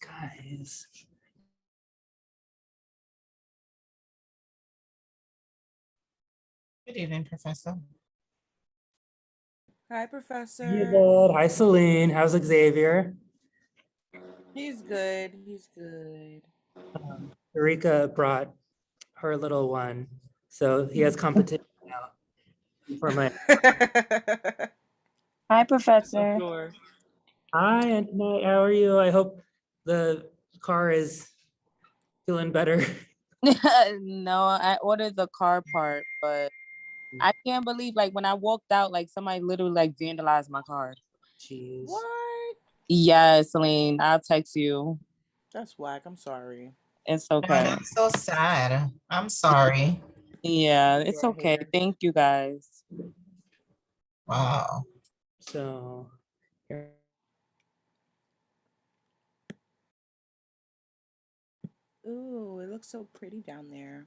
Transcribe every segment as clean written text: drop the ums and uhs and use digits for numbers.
guys. Good evening, Professor. Hi, Hey, Professor. bud. Hi, Celine. How's Xavier? He's good. He's good. Eureka brought her little one, so he has competition now for my. Hi, Of Professor. course. Hi, Antoinette. How are you? I hope the car is feeling better. No, I ordered the car part, but I can't believe like when I walked out, like somebody literally like vandalized my car. Jeez. What? Yeah, Celine, I'll text you. That's whack. I'm sorry. It's Oh, okay. that's so sad. I'm sorry. Yeah, it's Your okay. hair. Thank you guys. Wow. So here. Ooh, it looks so pretty down there.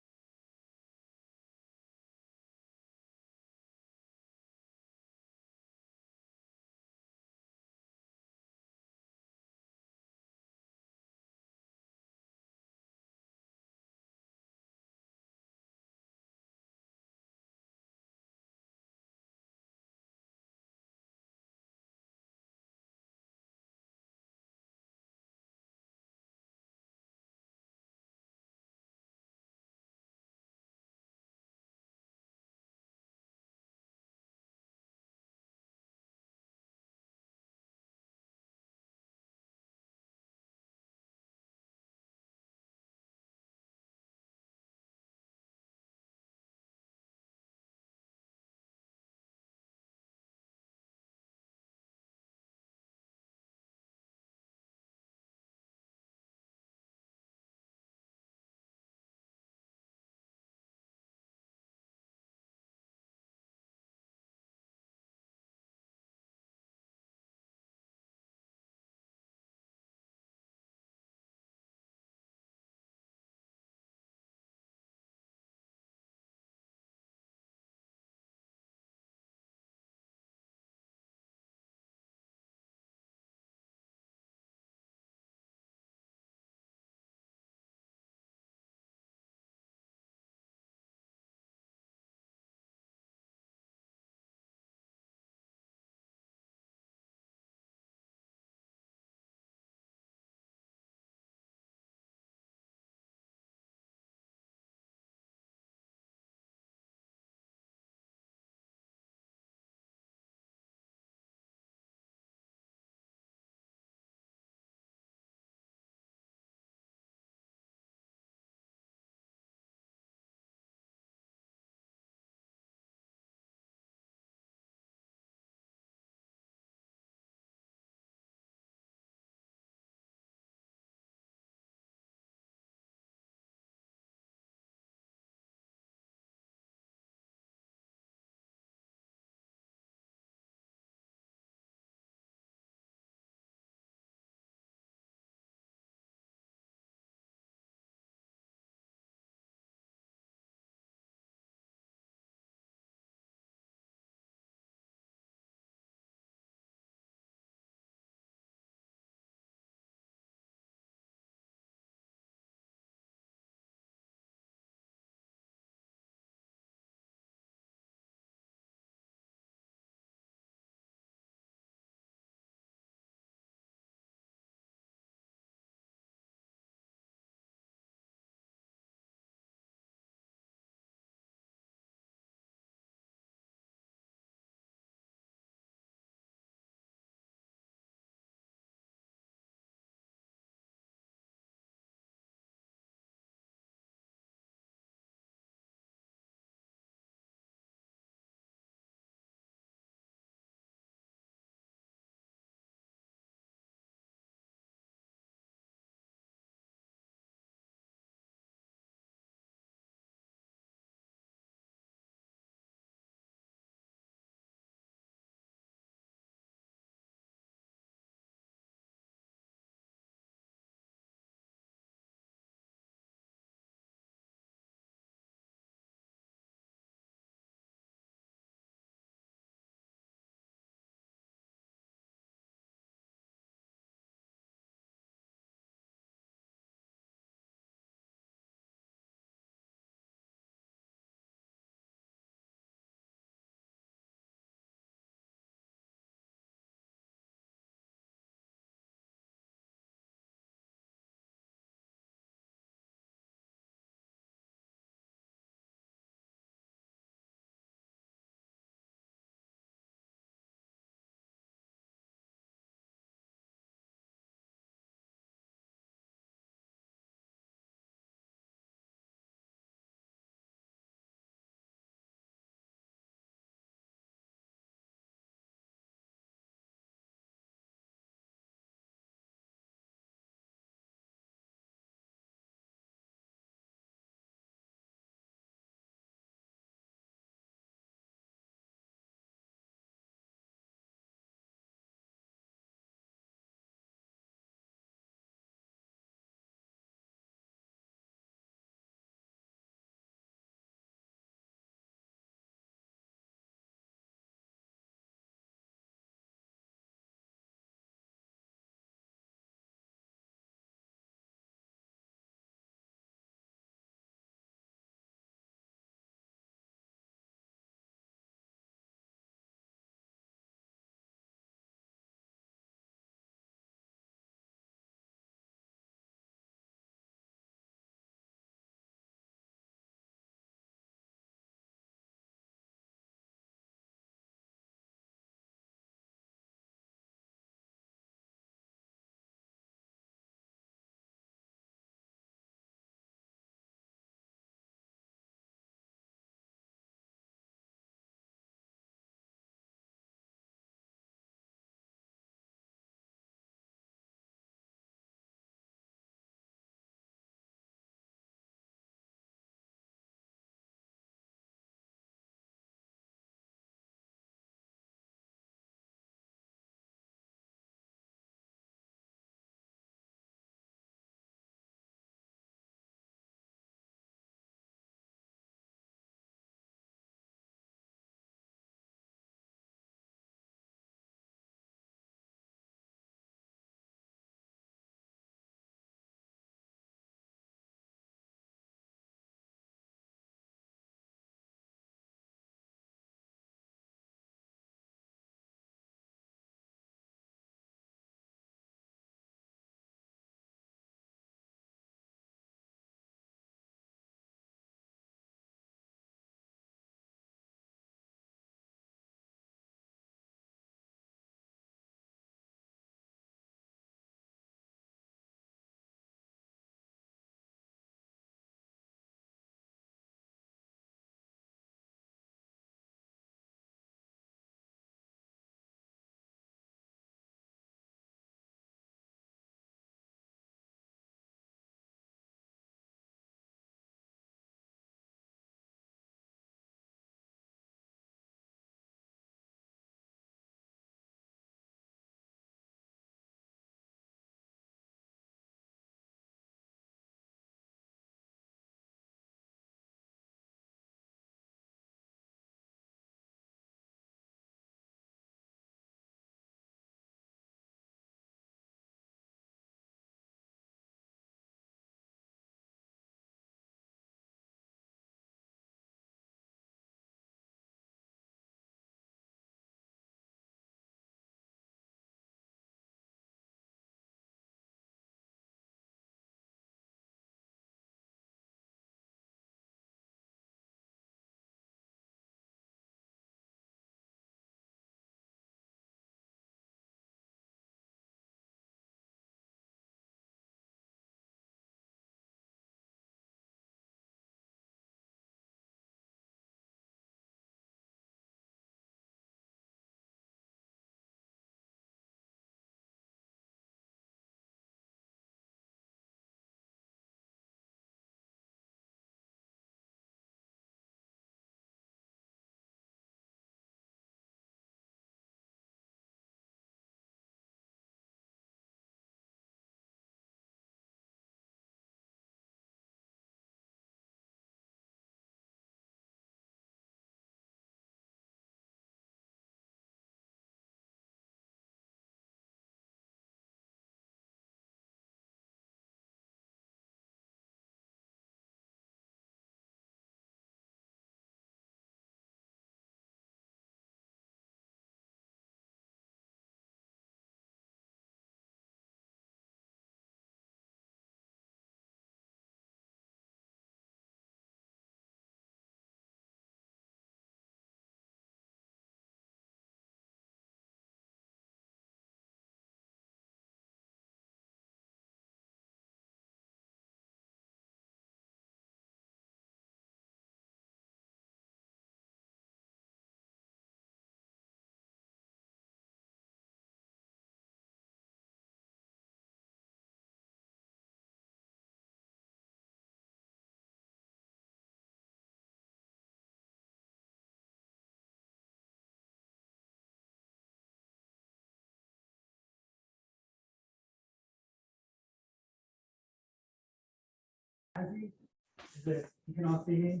You can all see me?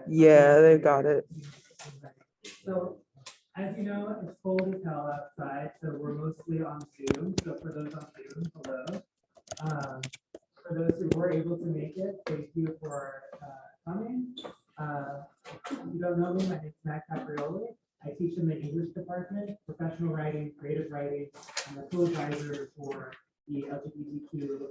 Yeah, they got it. So, as you know, it's cold as hell outside, so we're mostly on Zoom. So for those on Zoom, hello. For those who were able to make it, thank you for coming. If you don't know me, my name is Matt Caprioli. I teach in the English department, professional writing, creative writing. I'm a co-advisor for the LGBTQ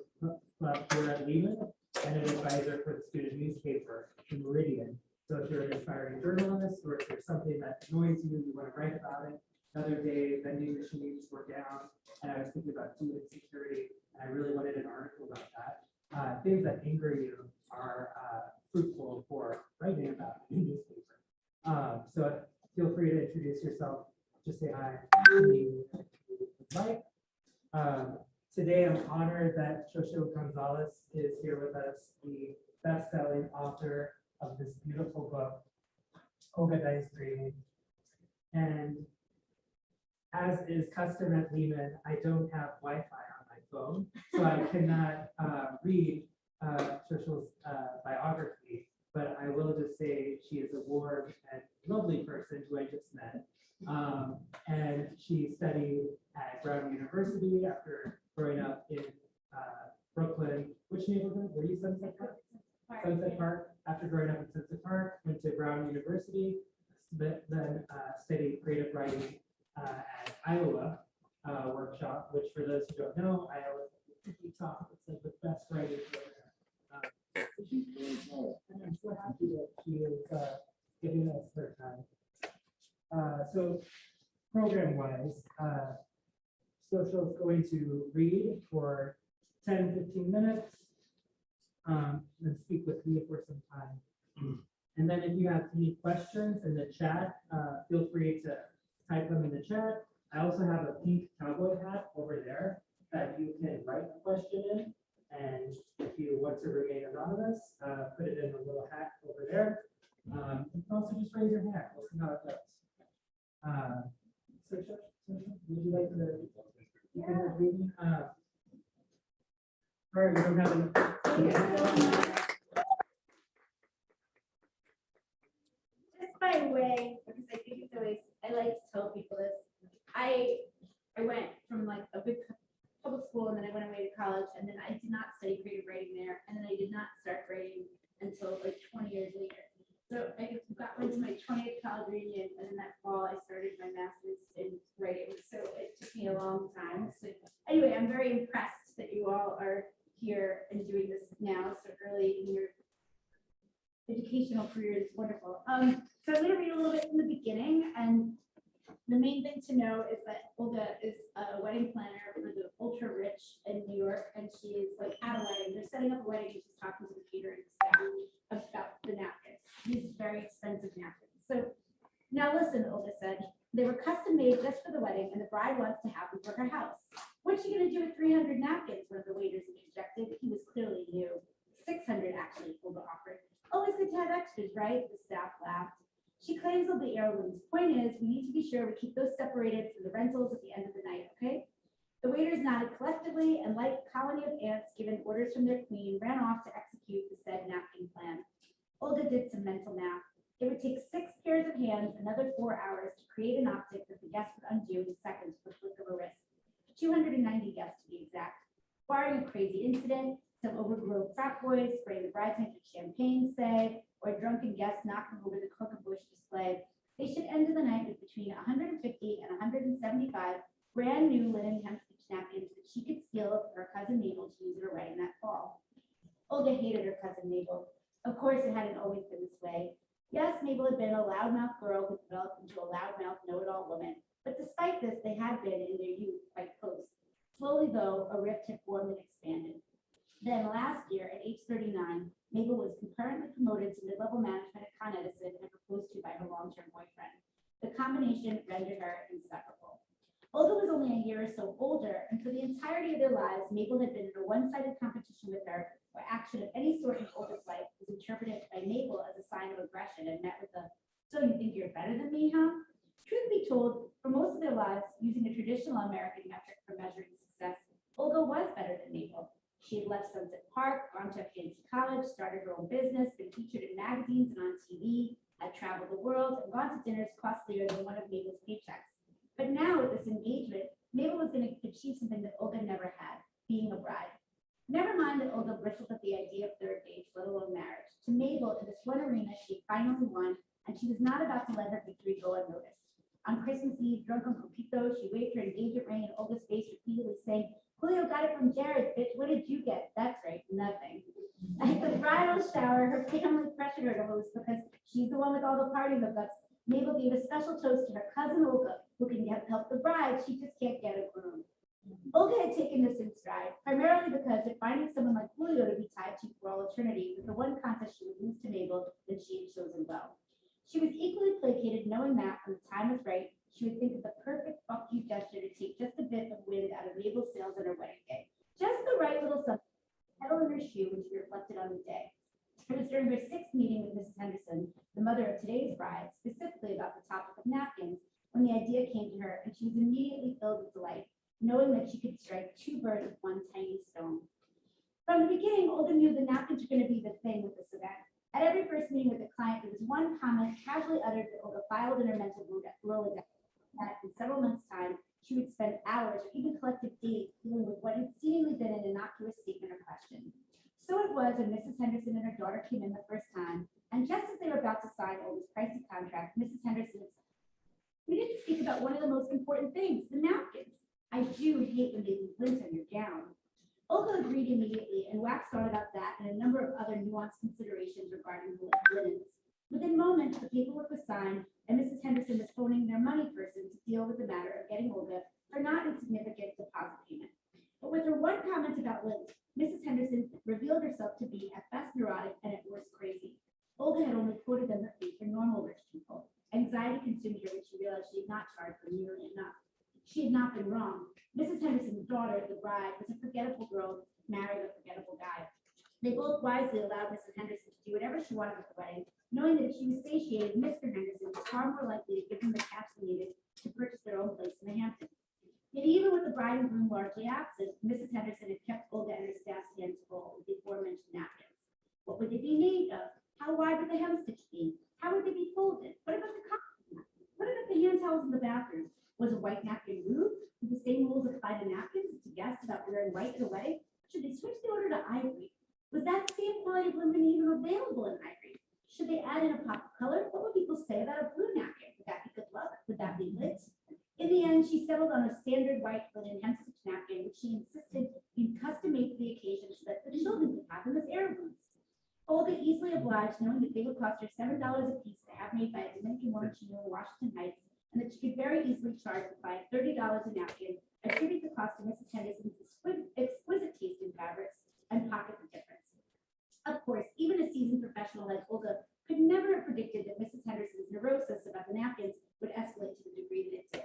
club here at Lehman and an advisor for the student newspaper in Meridian. So if you're an aspiring journalist or if there's something that annoys you, you want to write about it. The other day, vending machines were down and I was thinking about food insecurity and I really wanted an article about that. Things that anger you are fruitful for writing about in the newspaper. So feel free to introduce yourself. Just say hi. Today, I'm honored that Xochitl Gonzalez is here with us, the best-selling author of this beautiful book, Olga Dice Dreaming. And as is custom at Lehman, I don't have Wi-Fi on my phone, so I cannot read Xochitl's biography, but I will just say she is a warm and lovely person who I just met. And she studied at Brown University after growing up in Brooklyn. Which neighborhood? Were you Sunset Park? Sunset Park. After growing up in Sunset Park, went to Brown University, but then studied creative writing at Iowa workshop, which for those who don't know, Iowa is the top. It's like the best writing program. She's really cool, and I'm so happy that she is giving us her time. So program-wise, Social is going to read for 10-15 minutes, and speak with me for some time. And then if you have any questions in the chat, feel free to type them in the chat. I also have a pink cowboy hat over there that you can write a question in. And if you want to remain anonymous, put it in a little hat over there. You can also just raise your hand. We'll see how it goes. Would you like to? You can read me? All right, we don't have any. Just by way, because I think it's always, I like to tell people this. I went from like a big public school and then I went away to college and then I did not study creative writing there. And then I did not start writing until like 20 years later. So I went to my 20th college reunion and in that fall I started my master's in writing. So it took me a long time. So anyway, I'm very impressed that you all are here and doing this now so early in your educational career. Is wonderful. So I'm going to read a little bit from the beginning, and the main thing to know is that Olga is a wedding planner for the ultra rich in New York, and she is like at a wedding. They're setting up a wedding, and she's talking to the catering staff about the napkins. These very expensive napkins. So now listen, Olga said, they were custom made just for the wedding, and the bride wants to have them for her house. What's she going to do with 300 napkins? One of the waiters interjected. He was clearly new. 600 actually, Olga offered. Always good to have extras, right? The staff laughed. She claims they'll be heirlooms. Point is, we need to be sure we keep those separated for the rentals at the end of the night, okay? The waiters nodded collectively and like a colony of ants given orders from their queen, ran off to execute the said napkin plan. Olga did some mental math. It would take 6 pairs of hands, another 4 hours to create an optic that the guest would undo in seconds with a flick of a wrist. 290 guests to be exact. Barring a crazy incident, some overgrown frat boys spraying the bridesmaids with champagne, say, or a drunken guest knocking over the crook-a-bush display, they should end the night with between 150 and 175 brand new linen hemstitch napkins that she could steal for her cousin Mabel to use at her wedding that fall. Olga hated her cousin Mabel. Of course, it hadn't always been this way. Yes, Mabel had been a loudmouth girl who developed into a loudmouth know-it-all woman. But despite this, they had been in their youth quite close. Slowly, though, a rift had formed and expanded. Then last year, at age 39, Mabel was concurrently promoted to mid-level management at Con Edison and proposed to by her long-term boyfriend. The combination rendered her inseparable. Olga was only a year or so older, and for the entirety of their lives, Mabel had been in a one-sided competition with her, where action of any sort in Olga's life was interpreted by Mabel as a sign of aggression and met with a, "So you think you're better than me, huh?" Truth be told, for most of their lives, using a traditional American metric for measuring success, Olga was better than Mabel. She had left Sunset Park, gone to a fancy college, started her own business, been featured in magazines and on TV, had traveled the world, and gone to dinners costlier than one of Mabel's paychecks. But now with this engagement, Mabel was going to achieve something that Olga never had, being a bride. Never mind that Olga bristled at the idea of third dates, let alone marriage. To Mabel, in this one arena, she finally won, and she was not about to let her victory go unnoticed. On Christmas Eve, drunk on Copito, she waved her engagement ring in Olga's face repeatedly, saying, "Julio got it from Jared, bitch. What did you get?" That's right, nothing. At the bridal shower, her family pressured her to host because she's the one with all the party hookups. Mabel gave a special toast to her cousin Olga, who can help the bride. She just can't get a groom. Olga had taken this in stride, primarily because if finding someone like Julio to be tied to for all eternity was the one contest she would lose to Mabel, then she had chosen well. She was equally placated, knowing that when the time was right, she would think of the perfect fuck you gesture to take just a bit of wind out of Mabel's sails on her wedding day. Just the right little something, pedal in her shoe when she reflected on the day. It was during her sixth meeting with Mrs. Henderson, the mother of today's bride, specifically about the topic of napkins, when the idea came to her, and she was immediately filled with delight, knowing that she could strike two birds with one tiny stone. From the beginning, Olga knew the napkins were going to be the thing with this event. At every first meeting with the client, there was one comment casually uttered that Olga filed in her mental Rolodex. That in several months' time, she would spend hours or even collective days dealing with what had seemingly been an innocuous statement or question. So it was when Mrs. Henderson and her daughter came in the first time, and just as they were about to sign Olga's pricey contract, Mrs. Henderson said, "We didn't speak about one of the most important things, the napkins. I do hate when they leave lint on your gown." Olga agreed immediately and waxed on about that and a number of other nuanced considerations regarding the linens. Within moments, the paperwork was signed, and Mrs. Henderson was phoning their money person to deal with the matter of getting Olga her not insignificant deposit payment. But with her one comment about lint, Mrs. Henderson revealed herself to be at best neurotic and at worst crazy. Olga had only quoted them her fee for normal rich people. Anxiety consumed her when she realized she had not charged for nearly enough. She had not been wrong. Mrs. Henderson's daughter, the bride, was a forgettable girl marrying a forgettable guy. They both wisely allowed Mrs. Henderson to do whatever she wanted at the wedding, knowing that if she was satiated, Mr. Henderson was far more likely to give them the cash they needed to purchase their own place in the Hamptons. Yet even with the bride and groom largely absent, Mrs. Henderson had kept Olga and her staff's hands full with the aforementioned napkins. What would they be made of? How wide would the hemstitch be? How would they be folded? What about the cotton? What about the hand towels in the bathroom? Was a white napkin rude? Did the same rules apply to napkins as to guests about wearing white at a wedding? Should they switch the order to ivory? Was that same quality of linen even available in ivory? Should they add in a pop of color? What would people say about a blue napkin? Would that be good luck? Would that be lit? In the end, she settled on a standard white linen hemstitch napkin, which she insisted be custom made for the occasion so that the children could have them as heirlooms. Olga easily obliged, knowing that they would cost her $7 a piece to have made by a Dominican woman she knew in Washington Heights, and that she could very easily charge the client $30 a napkin, attribute the cost to Mrs. Henderson's exquisite taste in fabrics, and pocket the difference. Of course, even a seasoned professional like Olga could never have predicted that Mrs. Henderson's neurosis about the napkins would escalate to the degree that it did.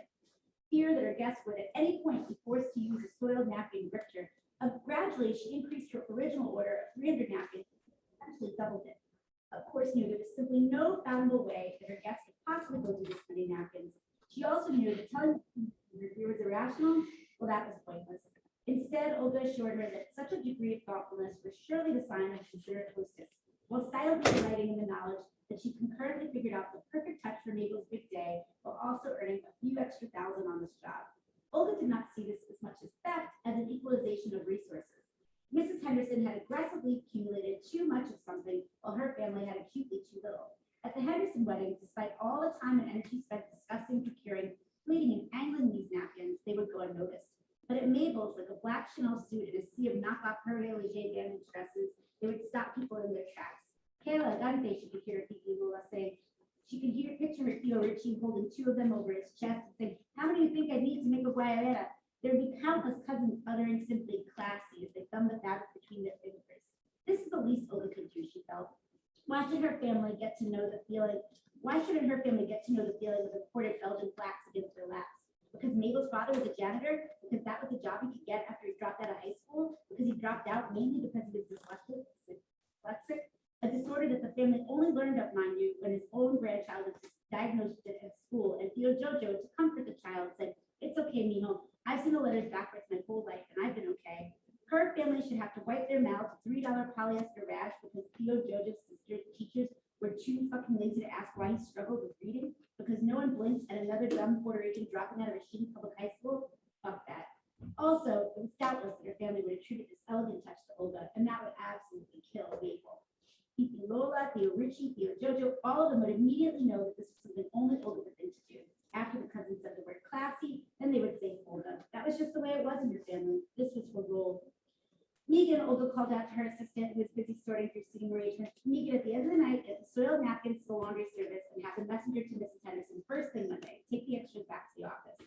Fear that her guests would at any point be forced to use a soiled napkin gripped her. Gradually, she increased her original order of 300 napkins, essentially doubled it. Of course, knew there was simply no fallible way that her guests could possibly go through this many napkins. She also knew that telling her fear was irrational, well, that was pointless. Instead, Olga assured her that such a degree of thoughtfulness was surely the sign of a considerate hostess, while silently delighting in the knowledge that she concurrently figured out the perfect touch for Mabel's big day, while also earning a few extra thousand on this job. Olga did not see this as much as theft as an equalization of resources. Mrs. Henderson had aggressively accumulated too much of something, while her family had acutely too little. At the Henderson wedding, despite all the time and energy spent discussing, procuring, pleating, and angling these napkins, they would go unnoticed. But at Mabel's, like a black Chanel suit in a sea of knockoff Hervé Léger damaged dresses, they would stop people in their tracks. Kayla Dante, she could hear Kiki Lula say. She could picture her Theo Richie holding two of them over his chest and saying, "How many do you think I need to make a guayabera?" There would be countless cousins uttering simply classy as they thumbed the fabric between their fingers. This is the least Olga could do, she felt. Why should her family get to know the feeling? Why shouldn't her family get to know the feeling of imported Belgian flax against their laps? Because Mabel's father was a janitor? Because that was the job he could get after he dropped out of high school? Because he dropped out mainly because of his dyslexic? A disorder that the family only learned of, mind you, when his own grandchild was diagnosed with it at school, and Theo Jojo, to comfort the child, said, "It's okay, Mimo. I've seen the letters backwards my whole life, and I've been okay." Her family should have to wipe their mouth with $3 polyester rags because Theo Joseph's sister's teachers were too fucking lazy to ask why he struggled with reading because no one blinked at another dumb Puerto Rican dropping out of a shitty public high school. Fuck that. Also, it was doubtless that her family would attribute this elegant touch to Olga, and that would absolutely kill Mabel. Theo Lola, Theo Richie, Theo Jojo, all of them would immediately know that this was something only Olga would think to do. After the cousins said the word classy, then they would say Olga. That was just the way it was in your family. This was her role. Megan, Olga called out to her assistant who was busy sorting through seating arrangements. Megan, at the end of the night, get the soiled napkins to the laundry service and have the messenger to Mrs. Henderson first thing Monday. Take the extras back to the office.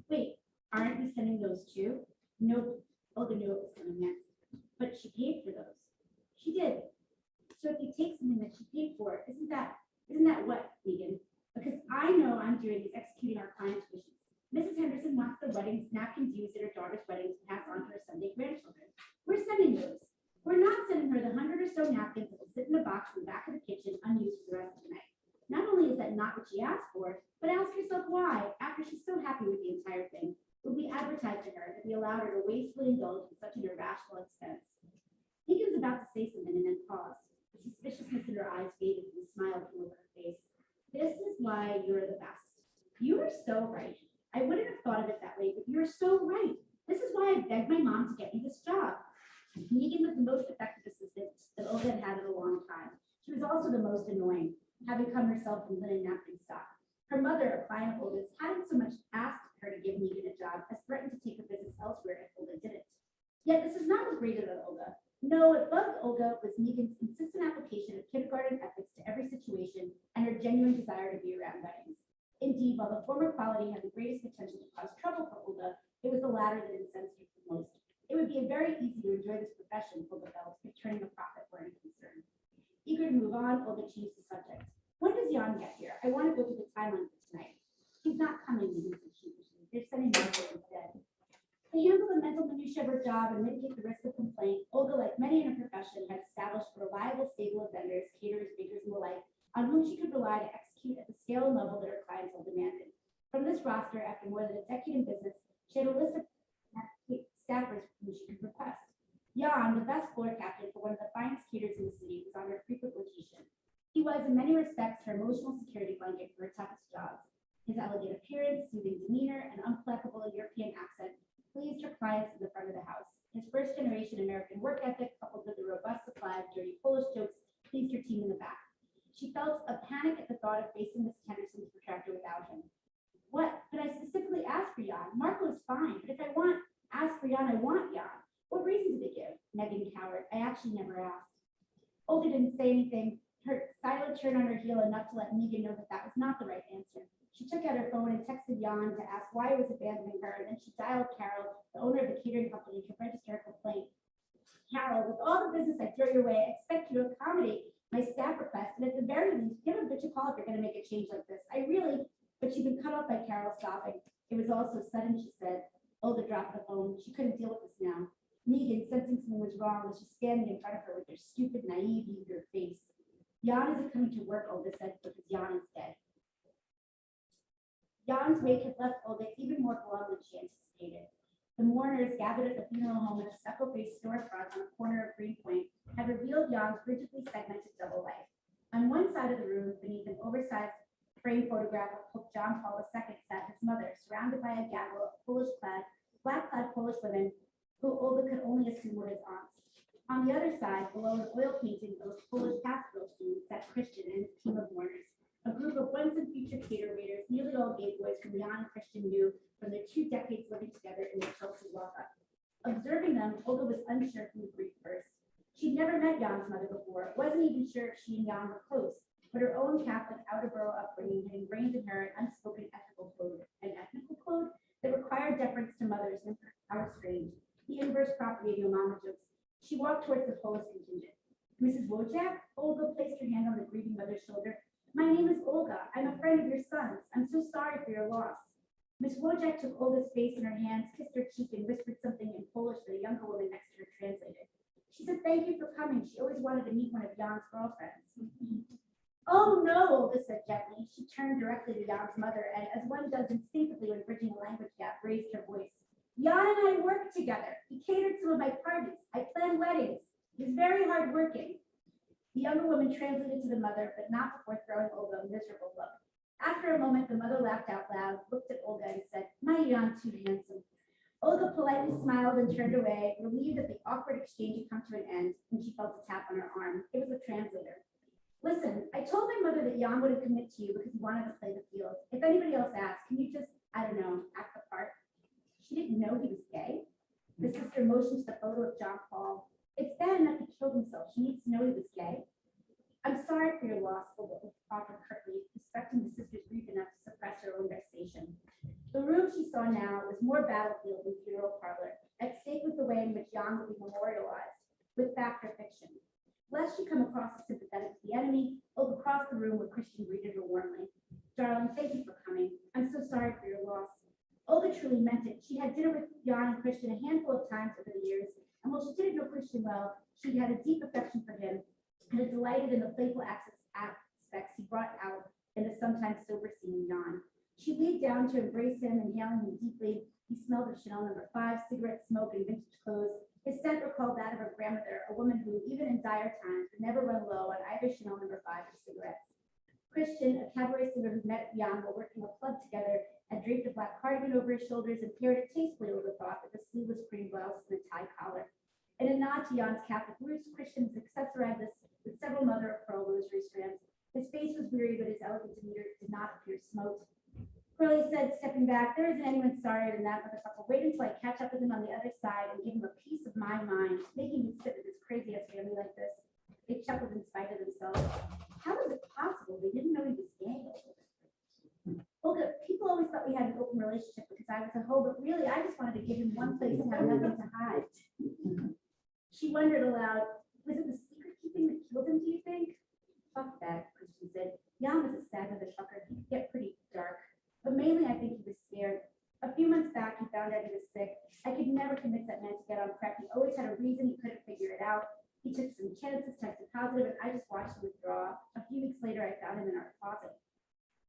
Wait, aren't we sending those too? Nope. Olga knew it was coming next. But she paid for those. She did. So if you take something that she paid for, isn't that what, Megan? Because I know I'm doing is executing our client's wishes. Mrs. Henderson wants the wedding napkins used at her daughter's wedding to pass on to her Sunday grandchildren. We're sending those. We're not sending her the 100 or so napkins that will sit in a box in the back of the kitchen unused for the rest of the night. Not only is that not what she asked for, but ask yourself why, after she's so happy with the entire thing, would we advertise to her that we allowed her to wastefully indulge in such an irrational expense? Megan was about to say something and then paused. The suspiciousness in her eyes faded and a smile came over her face. This is why you're the best. You are so right. I wouldn't have thought of it that way, but you're so right. This is why I begged my mom to get me this job. Megan was the most effective assistant that Olga had had in a long time. She was also the most annoying, having come herself from linen napkin stock. Her mother, a client of Olga's, hadn't so much asked her to give Megan a job as threatened to take her business elsewhere if Olga didn't. Yet this is not what grated on Olga. No, what bugged Olga was Megan's insistent application of kindergarten ethics to every situation and her genuine desire to be around weddings. Indeed, while the former quality had the greatest potential to cause trouble for Olga, it was the latter that incensed her the most. It would be very easy to enjoy this profession, Olga felt, if turning a profit were any concern. Eager to move on, Olga changed the subject. When does Jan get here? I want to go through the timeline for tonight. He's not coming, Megan said sheepishly. They're sending Marco instead. To handle the mental minutiae of her job and mitigate the risk of complaint, Olga, like many in her profession, had established a reliable stable of vendors, caterers, bakers, and the like, on whom she could rely to execute at the scale and level that her clientele demanded. From this roster, after more than a decade in business, she had a list of staffers whom she could request. Jan, the best floor captain for one of the finest caterers in the city, was on her frequent rotation. He was, in many respects, her emotional security blanket for her toughest jobs. His elegant appearance, soothing demeanor, and unflappable European accent pleased her clients in the front of the house. His first-generation American work ethic, coupled with the robust supply of dirty Polish jokes, pleased her team in the back. She felt a panic at the thought of facing Miss Henderson's protractor without him. What? But I specifically asked for Jan. Marco is fine, but if I ask for Jan, I want Jan. What reason did they give? Megan cowered. I actually never asked. Olga didn't say anything. Her silent turned on her heel enough to let Megan know that that was not the right answer. She took out her phone and texted Jan to ask why he was abandoning her, and then she dialed Carol, the owner of the catering company, to register a complaint. Carol, with all the business I throw your way, I expect you to accommodate my staff request, and at the very least, give a bitch a call if you're going to make a change like this. But she'd been cut off by Carol sobbing. It was all so sudden, she said. Olga dropped the phone. She couldn't deal with this now. Megan, sensing something was wrong, was just standing in front of her with her stupid, naive, eager face. Jan isn't coming to work, Olga said, because Jan is dead. Jan's wake had left Olga even more glum than she anticipated. The mourners gathered at the funeral home in a stucco-faced storefront on the corner of Greenpoint had revealed Jan's rigidly segmented double life. On one side of the room, beneath an oversized framed photograph of Pope John Paul II, sat his mother, surrounded by a gaggle of black-clad Polish women who Olga could only assume were his aunts. On the other side, below an oil painting of a Polish pastoral scene, sat Christian and his team of mourners, a group of once and future cater waiters, nearly all gay boys whom Jan and Christian knew from their 2 decades living together in the Chelsea lockup. Observing them, Olga was unsure who would greet first. She'd never met Jan's mother before, wasn't even sure if she and Jan were close, but her own Catholic outer-borough upbringing had ingrained in her an unspoken ethical code that required deference to mothers, no matter how strange. The inverse propagating mama jokes. She walked towards the Polish contingent. Mrs. Wojak? Olga placed her hand on the grieving mother's shoulder. My name is Olga. I'm a friend of your son's. I'm so sorry for your loss. Miss Wojak took Olga's face in her hands, kissed her cheek, and whispered something in Polish that a younger woman next to her translated. She said, thank you for coming. She always wanted to meet one of Jan's girlfriends. Oh, no, Olga said gently. She turned directly to Jan's mother and, as one does instinctively when bridging a language gap, raised her voice. Jan and I work together. He He catered some of my parties. I planned weddings. He was very hardworking. The younger woman translated to the mother, but not before throwing Olga a miserable look. After a moment, the mother laughed out loud, looked at Olga and said, "My Jan, too handsome." Olga politely smiled and turned away, relieved that the awkward exchange had come to an end, and she felt a tap on her arm. It was the translator. "Listen, I told my mother that Jan wouldn't commit to you because he wanted to play the field. If anybody else asks, can you just, I don't know, act the part?" She didn't know he was gay. The sister motioned to the photo of John Paul. "It's bad enough he killed himself. She needs to know he was gay." "I'm sorry for your loss," Olga offered curtly, respecting the sister's grief enough to suppress her own vexation. The room she saw now was more battlefield than funeral parlor. At stake was the way in which Jan would be memorialized, with fact or fiction. Lest she come across as sympathetic to the enemy, Olga crossed the room where Christian greeted her warmly. "Darling, thank you for coming. I'm so sorry for your loss." Olga truly meant it. She had dinner with Jan and Christian a handful of times over the years, and while she didn't know Christian well, she had a deep affection for him and had delighted in the playful aspects he brought out in the sometimes sober-seeming Jan. She leaned down to embrace him, inhaling him deeply. He smelled of Chanel No. 5, cigarette smoke, and vintage clothes. His scent recalled that of her grandmother, a woman who, even in dire times, would never run low on either Chanel No. 5 or cigarettes. Christian, a cabaret singer who met Jan while working a club together, had draped a black cardigan over his shoulders and paired it tastefully over the thought with a sleeveless green blouse and a tie collar. In a nod to Jan's Catholic roots, Christian accessorized this with several mother of pearl rosary strands. His face was weary, but his elegant demeanor did not appear smoked. Curly said, stepping back, "There isn't anyone sorrier than that motherfucker. Wait until I catch up with him on the other side and give him a piece of my mind, making me sit with this crazy ass family like this." They chuckled in spite of themselves. How was it possible they didn't know he was gay? Olga, people always thought we had an open relationship because I was a hoe, but really I just wanted to give him one place to have nothing to hide. She wondered aloud, was it the secret keeping that killed him, do you think? "Fuck that," Christian said. Jan was a sad motherfucker. He could get pretty dark. But mainly I think he was scared. A few months back, he found out he was sick. I could never convince that man to get on PrEP. He always had a reason. He couldn't figure it out. He took some chances, tested positive, and I just watched him withdraw. A few weeks later, I found him in our closet.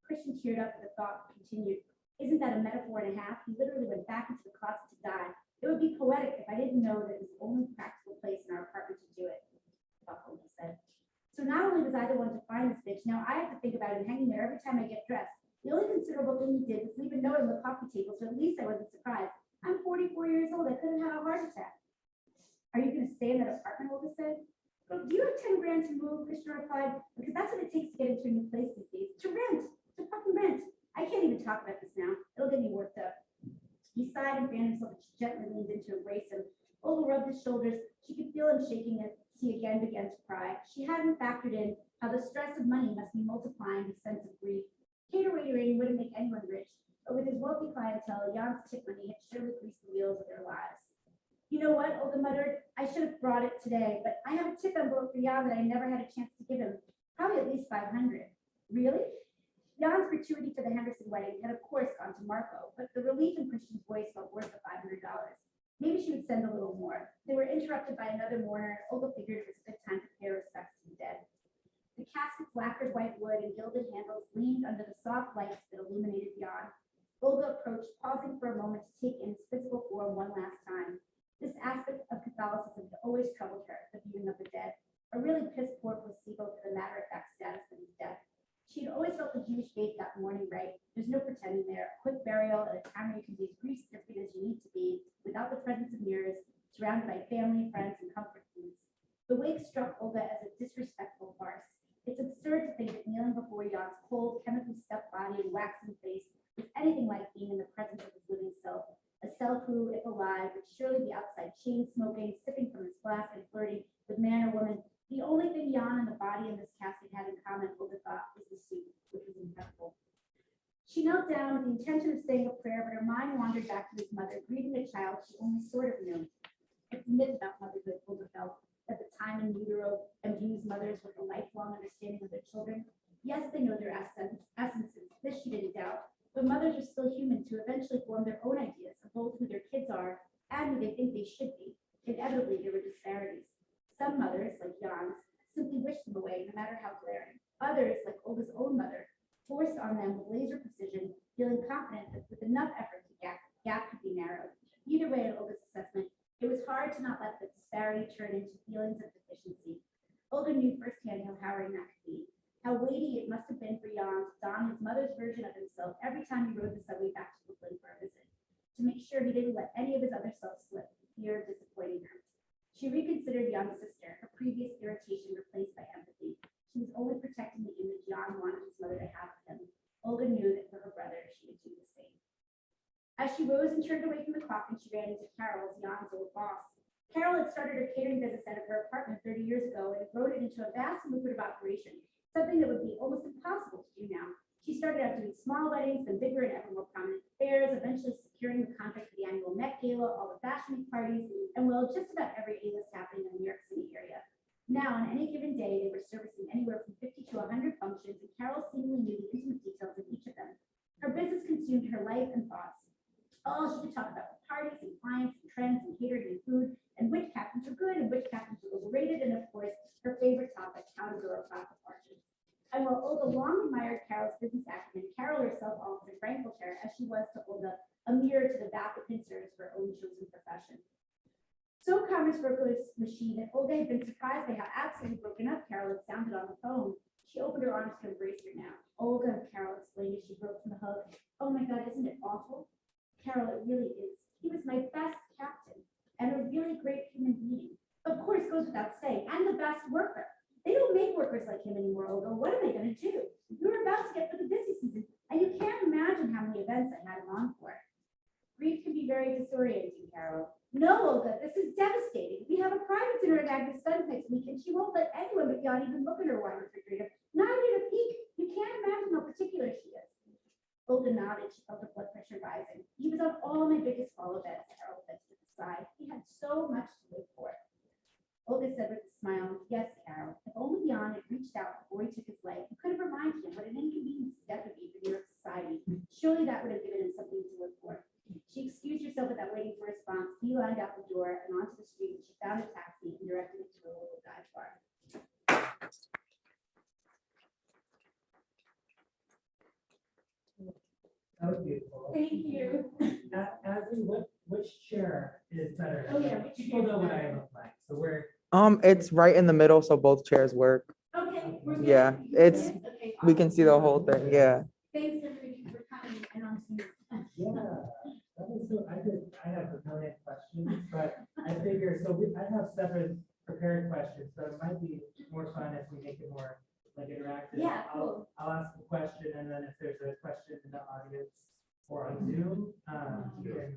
Christian teared up at the thought, but continued. "Isn't that a metaphor and a half? He literally went back into the closet to die. It would be poetic if I didn't know that it was the only practical place in our apartment to do it," Buckle said. "So not only was I the one to find this bitch, now I have to think about him hanging there every time I get dressed. The only considerable thing he did was leave a note on the coffee table, so at least I wasn't surprised. I'm 44 years old. I couldn't have a heart attack." "Are you going to stay in that apartment?" Olga said. "Well, do you have 10 grand to move?" Christian replied. "Because that's what it takes to get into a new place these days. To rent. To fucking rent. I can't even talk about this now. It'll get me worked up." He sighed and fanned himself, and she gently leaned in to embrace him. Olga rubbed his shoulders. She could feel him shaking as he again began to cry. She hadn't factored in how the stress of money must be multiplying his sense of grief. Cater waitering wouldn't make anyone rich, but with his wealthy clientele, Jan's tip money had surely greased the wheels of their lives. "You know what?" Olga muttered. "I should have brought it today, but I have a tip envelope for Jan that I never had a chance to give him. Probably at least 500. "Really?" Jan's gratuity for the Henderson wedding had of course gone to Marco, but the relief in Christian's voice felt worth the $500. Maybe she would send a little more. They were interrupted by another mourner. Olga figured it was a good time to pay respects to the dead. The casket's lacquered white wood and gilded handles gleamed under the soft lights that illuminated Jan. Olga approached, pausing for a moment to take in his physical form one last time. This aspect of Catholicism had always troubled her, the viewing of the dead, a really piss-poor placebo for the matter-of-fact status of his death. She had always felt the Jewish faith got mourning right. There's no pretending there. A quick burial at a time where you can be as grief-stricken as you need to be, without the presence of mirrors, surrounded by family, friends, and comfort foods. The wake struck Olga as a disrespectful farce. It's absurd to think that kneeling before Jan's cold, chemically stuffed body and waxen face was anything like being in the presence of his living self. A self who, if alive, would surely be outside chain smoking, sipping from his flask, and flirting with man or woman. The only thing Jan and the body in this casket had in common, Olga thought, was the suit, which was impeccable. She knelt down with the intention of saying a prayer, but her mind wandered back to his mother, grieving a child she only sort of knew. It's a myth about motherhood, Olga felt, that the time in utero imbues mothers with a lifelong understanding of their children. Yes, they know their essences. This she didn't doubt. But mothers are still human to eventually form their own ideas of both who their kids are and who they think they should be. Inevitably, there were disparities. Some mothers, like Jan's, simply wished them away, no matter how glaring. Others, like Olga's own mother, forced on them with laser precision, feeling confident that with enough effort, the gap could be narrowed. Either way, in Olga's assessment, it was turn into feelings of deficiency. Olga knew firsthand how harrowing that could be, how weighty it must have been for Jan to don his mother's version of himself every time he rode the subway back to Brooklyn for a visit, to make sure he didn't let any of his other selves slip, fear of disappointing her. She reconsidered Jan's sister, her previous irritation replaced by empathy. She was only protecting the image Jan wanted his mother to have of him. Olga knew that for her brother, she would do the same. As she rose and turned away from the coffin, she ran into Carol, Jan's old boss. Carol had started her catering business out of her apartment 30 years ago and grown it into a vast and lucrative operation, something that would be almost impossible to do now. She started out doing small weddings, then bigger and ever more prominent affairs, eventually securing the contract for the annual Met Gala, all the fashion week parties, and well, just about every A-list happening in the New York City area. Now, on any given day, they were servicing anywhere from 50 to 100 functions, and Carol seemingly knew the intimate details of each of them. Her business consumed her life and thoughts. All she could talk about were parties and clients and trends and catering and food, and which captains were good and which captains were overrated, and of course, her favorite topic, how to grow a profit margin. And while Olga long admired Carol's business acumen, Carol herself almost rankled her, as she was to Olga, a mirror to the vapid concerns of her own chosen profession. So commerce broke this machine that Olga had been surprised by how absolutely broken up Carol had sounded on the phone. She opened her arms to embrace her now. Olga, Carol explained as she broke from the hug. Oh my God, isn't it awful? Carol, it really is. He was my best captain and a really great human being. Of course, goes without saying, and the best worker. They don't make workers like him anymore, Olga. What are they going to do? We were about to get for the busy season, and you can't imagine how many events I had him on for. Grief can be very disorienting, Carol. No, Olga, this is devastating. We have a private dinner at Agnes Dunn's next week, and she won't let anyone but Jan even look at her wine refrigerator, not even a peek. You can't imagine how particular she is. Olga nodded. She felt her blood pressure rising. He was on all my biggest fall events, Carol said to the side. He had so much to live for. Olga said with a smile, yes, Carol, if only Jan had reached out before he took his life, he could have reminded him what an inconvenience death would be for New York society. Surely that would have given him something to live for. She excused herself without waiting for a response. He lined out the door and onto the street, and she found a taxi and directed it to a local dive bar. That was beautiful. Thank you. Ashley, which chair is better? Oh, yeah, which People chair know is what I better? look like, so we're. It's right in the middle, so both chairs work. Okay. We're good. Yeah, You can it's- see it? Okay, We can awesome. see the whole thing, yeah. Thanks, everybody, for coming and on Zoom. Yeah, that was so, I have a million questions, but I figure, I have 7 prepared questions, so it might be more fun if we make it more like interactive. Yeah, cool. I'll ask a question, and then if there's a question in the audience or on Zoom, you can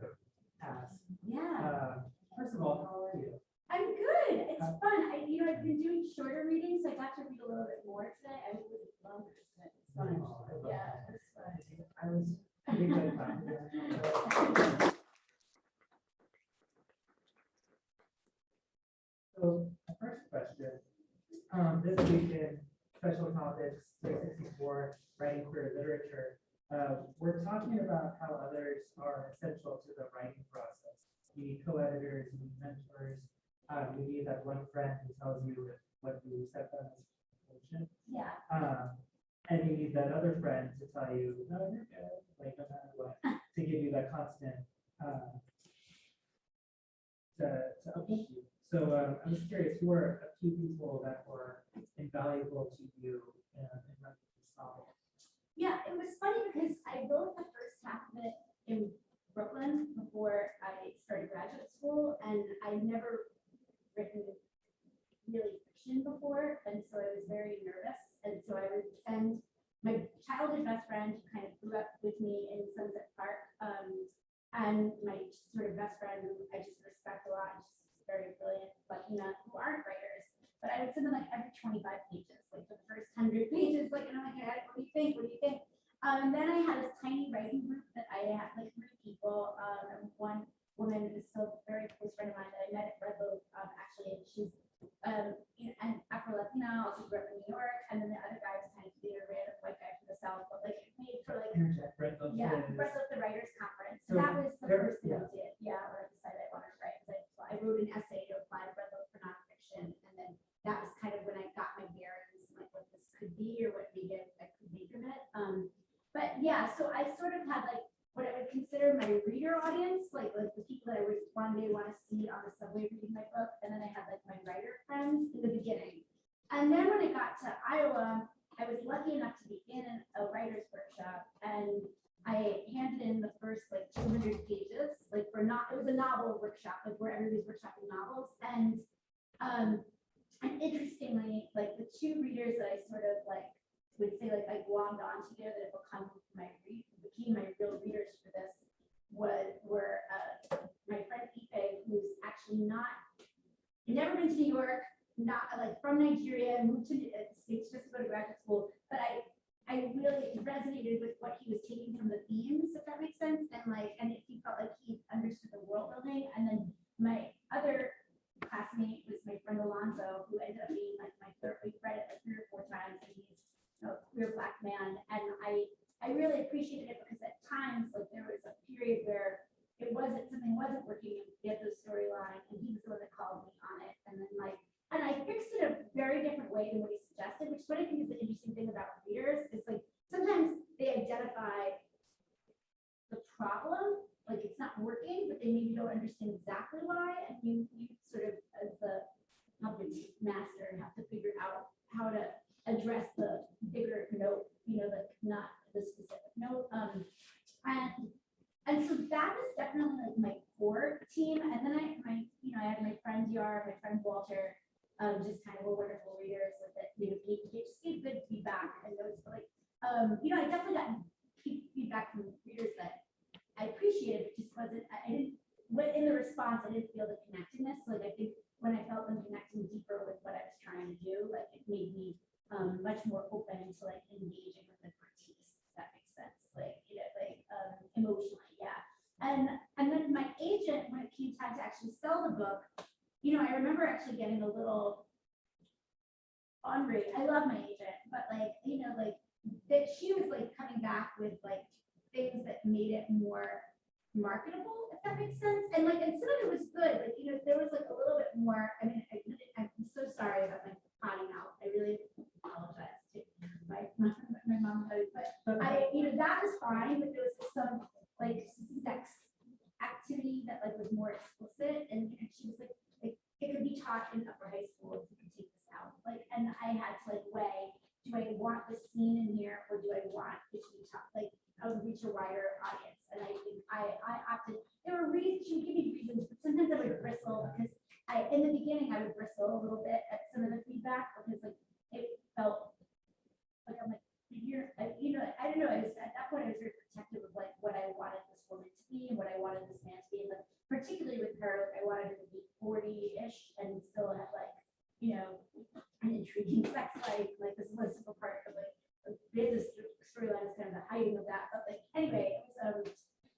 ask. Yeah, First of all, how are you? I'm good. It's fun. I've been doing shorter readings, so I got to read a little bit more today. I was really longer today. It's fun. Oh, I love Yeah, that. it's fun. I was pretty good about it. So the first question, this week in Special Topics 364, Writing for Literature, we're talking about how others are essential to the writing process. You need co-editors, you need mentors, you need that one friend who tells you what you set them as motion. Yeah. And you need that other friend to tell you, no, you're good, like no matter what, to give you that constant, to uplift you. So I was curious, who are a few people that were invaluable to you in writing this novel? Yeah, it was funny because I wrote the first half of it in Brooklyn before I started graduate school, and I never written really fiction before, and so I was very nervous. And so I would send my childhood best friend, who kind of grew up with me in Sunset Park, and my sort of best friend, who I just respect a lot, and she's very brilliant, Latina, who aren't writers. But I would send them like every 25 pages, like the first 100 pages, like, and I'm like, what do you think? What do you think? And then I had this tiny writing group that I had like 3 people, and one woman who's still a very close friend of mine that I met at Red Loaf, actually, and she's an Afro-Latina, also grew up in New York, and then the other guy was kind of the random white guy from the South, but like it made for like, Interject, right? Those yeah, is- Red Loaf, the Writers Conference. So So that was the there- first thing yeah. I did, where I decided I wanted to write. I wrote an essay to apply to Red Loaf for nonfiction, and then that was kind of when I got my bearings, like what this could be or what maybe I could make of it. But yeah, so I sort of had like what I would consider my reader audience, like the people that I would one day want to see on the subway reading my book, and then I had like my and I handed in the first like 200 pages, like it was a novel workshop, like where everybody's workshopping novels. And interestingly, like the two readers that I sort of like would say like I glommed onto there that have became my real readers for this were my friend Ife, who's actually never been to New York, not like from Nigeria, moved to the States just to go to graduate school, but I really resonated with what he was taking from the themes, if that makes sense, and if he felt like he understood the world building. And then my other classmate was my friend Alonzo, who ended up being like my third. We read it like 3 or 4 times, and he's a queer Black man, and I really appreciated it because at times like there was a period where something wasn't working in the other storyline, and he was the one that called me on it, and then and I fixed it a very different way than what he suggested, which is what I think is the interesting thing about readers is like sometimes they identify the problem, like it's not working, but they maybe don't understand exactly why, and you sort of as the puppet master have to figure out how to address the bigger note, like not the specific note. And so that was definitely like my core team. And then I had my friend Yar, my friend Walter, just kind of were wonderful readers that just gave good feedback and notes. But I definitely got feedback from readers that I appreciated. It just wasn't. I didn't. In the response, I didn't feel the connectedness. Like I think when I felt them connecting deeper with what I was trying to do, like it made me much more open to like engaging with the critiques. If that makes sense. Emotionally, yeah. And then my agent, when it came time to actually sell the book, I remember actually getting a little ornery. I love my agent, but that she was like coming back with like things that made it more marketable, if that makes sense. And some of it was good. There was like a little bit more. I mean, I'm so sorry about my potty mouth. I really apologize to my mom, but that was fine. But there was some like sex activity that like was more explicit, and she was like it could be taught in upper high school if you can take this out. And I had to like weigh, do I want this scene in here or do I want it to be taught? I would reach a wider audience. And I think I opted, there were reasons, she would give me reasons, but sometimes I would bristle because in the beginning I would bristle a little bit at some of the feedback because like it felt like I'm like, I don't know. At that point I was very protective of like what I wanted this woman to be and what I wanted this man to be. But particularly with her, I wanted her to be 40-ish and still have like, an intriguing sex life. Like this was a part of like this storyline is kind of the hiding of that. But like anyway, it was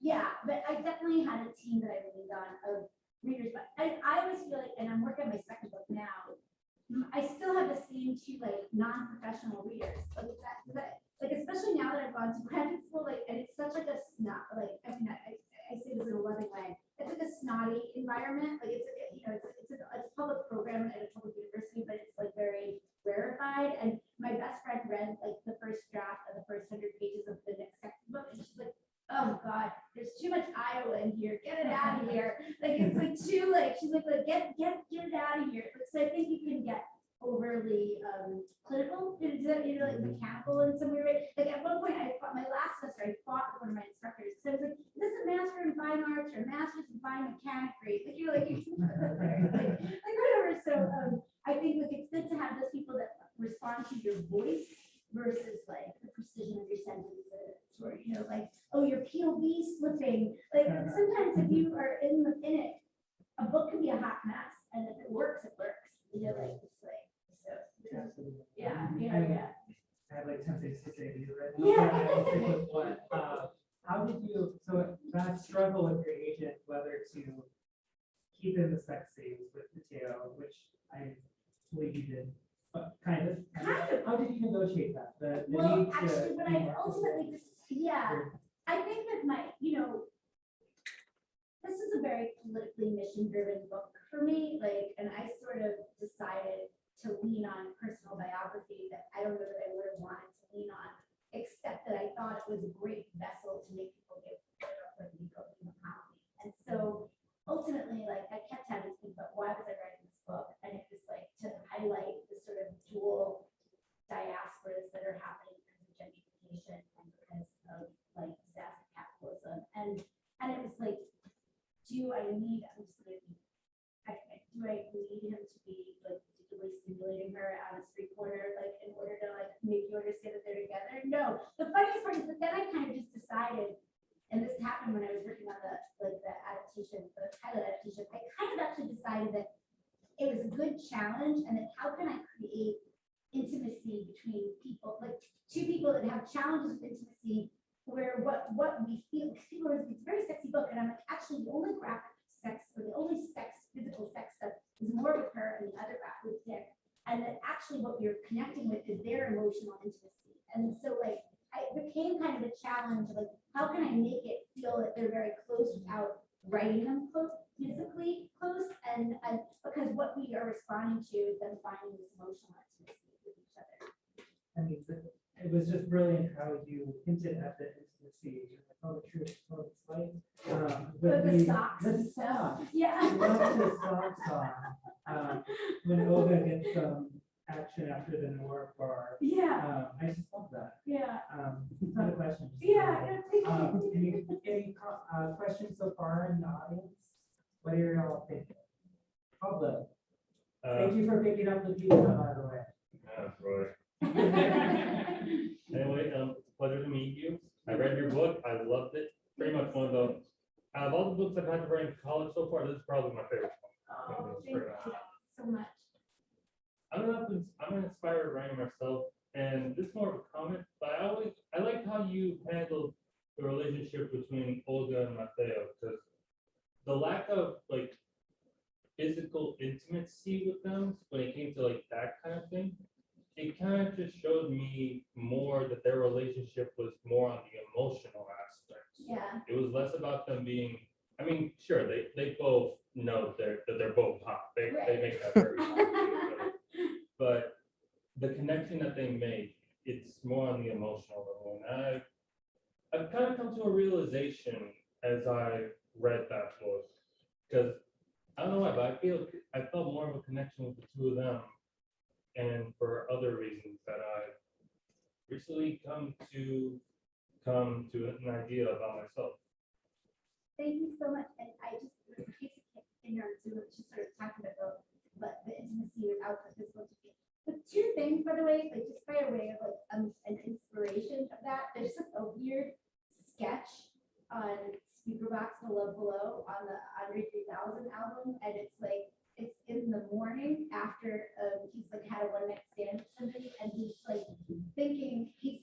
yeah, but I definitely had a team that I leaned on of readers. But I always feel like, and I'm working on my second book now, I still have the same two like non-professional readers. Like especially now that I've gone to graduate school, and it's such like a snot, I say this in a loving way. It's like a snotty environment. Like it's a public program at a public university, but it's like very rarefied. And my best friend read like the first draft of the first 100 pages of the next second book, and she's like, "Oh God, there's too much Iowa in here. Get it out of here." Like it's like too she's like get it out of here. So I think you can get overly clinical, like mechanical in some way. Like at one point, my last semester, I fought with one of my instructors because I was like, "Is this a master in fine arts or a master's in fine mechanics?" Like whatever. So I think like it's good to have those people that respond to your voice versus like the precision of your sentences, or like, oh, your POV slipping. Like sometimes if you are in it, a book can be a hot mess, and if it works, it works. It's like so. Yeah. I have like 10 things to say to you right now. Yeah. But I'll stick with one. How did you, so that struggle with your agent, whether to keep in the sex scenes with Mateo, which I believe you did, but kind of. How did you negotiate that? Well, need to actually, what be I more ultimately explicit? I think that this is a very politically mission-driven book for me, and I sort of decided to lean on personal biography that I don't know that I would have wanted to lean on, except that I thought it was a great vessel to make people get clear up with the economy. And so ultimately, I kept having to think about why was I writing this book, and it was like to highlight the sort of dual diasporas that are happening because of gentrification and because of I'm just gonna be, do I need him to be like particularly stimulating her on a street corner, like in order to like make you understand that they're together? No. The funniest part is that then I kind of just decided, and this happened when I was working on the adaptation, the pilot adaptation. I kind of actually decided that it was a good challenge, and that how can I create intimacy between people, like two people that have challenges with intimacy, where what we feel, because people are, it's a very sexy book, and I'm like, actually the only graphic sex, or the only physical sex stuff is more with her and the other guy with Dick, and that actually what you're connecting with is their emotional intimacy. And so like it became kind of a challenge, like how can I make it feel that they're very close without writing them close, physically close, and because what we are responding to is them finding this emotional intimacy with each other. I mean, it was just brilliant how you hinted at the intimacy. You're like, oh, true, oh, it's like, But the the socks the and stuff. socks. Yeah. I love the socks on. When Olga gets some action after the Noir bar, Yeah, I just love that. yeah. It's not a question. just a Yeah, comment. Any questions so far in the audience? What are y'all thinking? Pablo, thank you for picking up the pizza, by the way. Yeah, Roy. Anyway, it's a pleasure to meet you. I read your book. I loved it. Pretty much one of the, out of all the books I've had to write in college so far, this is probably my favorite one. Oh, thank you so much. I'm an inspired writer myself, and this is more of a comment, but I like how you handled the relationship between Olga and Mateo, because the lack of like physical intimacy with them when it came to like that kind of thing, it kind of just showed me more that their relationship was more on the emotional aspects. Yeah. It was less about them being, I mean, sure, they both know that they're both hot. They make that very obvious. But the connection that they make, it's more on the emotional level. And I've kind of come to a realization as I read that book, because I don't know why, but I felt more of a connection with the two of them, and for other reasons that I've recently come to an idea about myself. Thank you so much. And I just, in case in your Zoom, just sort of talking about the intimacy without the physical intimacy. But two things, by the way, like just by way of like an inspiration of that, there's just a weird sketch on Speakerbox The Love Below on the Andre 3000 album, and it's like it's in the morning after he's like had a one-night stand with somebody, and he's like thinking, he's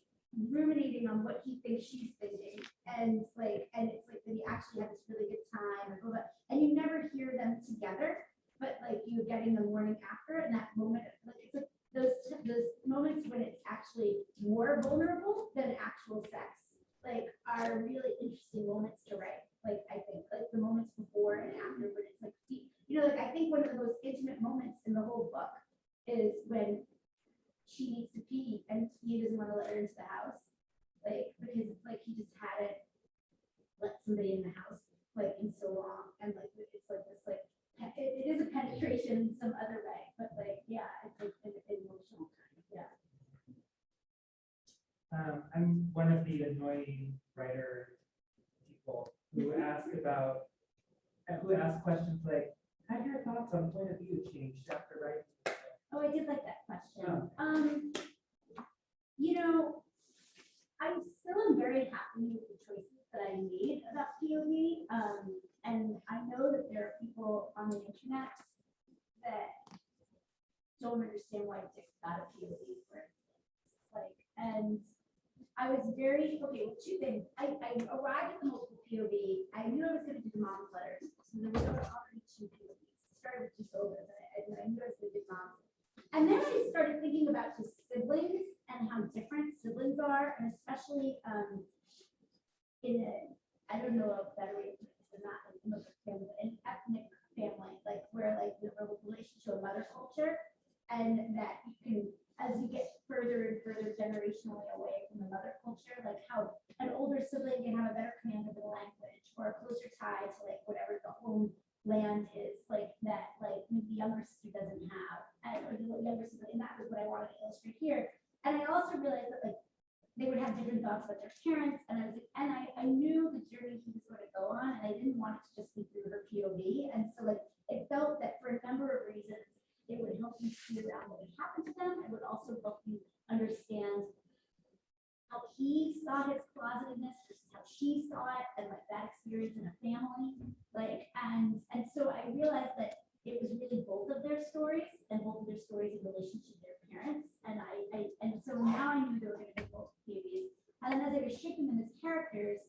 ruminating on what he thinks she's thinking, and it's like that he actually had this really good time, and blah, blah, and you never hear them together, but like you get in the morning after, and that moment, like it's like those moments when it's actually more vulnerable than actual sex, like are really interesting moments to write. Like I think like the moments before and after, when it's like, you know, like I think one of the most intimate moments in the whole book is when she needs to pee and he doesn't want to let her into the house, like because it's like he just hadn't let somebody in the house like in so long, and like it's like this like it is a penetration in some other way, but like yeah, it's like an emotional kind of, yeah. I'm one of the annoying writer people who ask questions like, have your thoughts on point of view changed after writing? Oh, I did like that question. You know, I still am very happy with the choices that I made about POV. And I know that there are people on the internet that don't understand why Dick got a POV, for instance. Like, and I was very, okay, well, two things. I arrived at the multiple POV. I knew I was going to do the mom's letters. So there were already two POVs. It started with just over, but I knew I was going to do mom's. And then I started thinking about just siblings and how different siblings are, and especially in a, I don't know a better way to put this, not an immigrant family, but an ethnic family, like where like the relation to a mother culture, and that you can, as you get further and further generationally away from the mother culture, like how an older sibling can have a better command of the language or a closer tie to like whatever the home land is, like that, like maybe the younger sister doesn't have, or the younger sibling, and that was what I wanted to illustrate here. And I also realized that like they would have different thoughts about their parents, and I was like, and I knew the journey he was going to go on, and I didn't want it to just be through her POV. how he saw his closetedness versus how she saw it, and like that experience in a family. Like, and so I realized that it was really both of their stories and both of their stories in relation to their parents. And so now I knew they were going to be both babies. And then as I was shaping them as characters,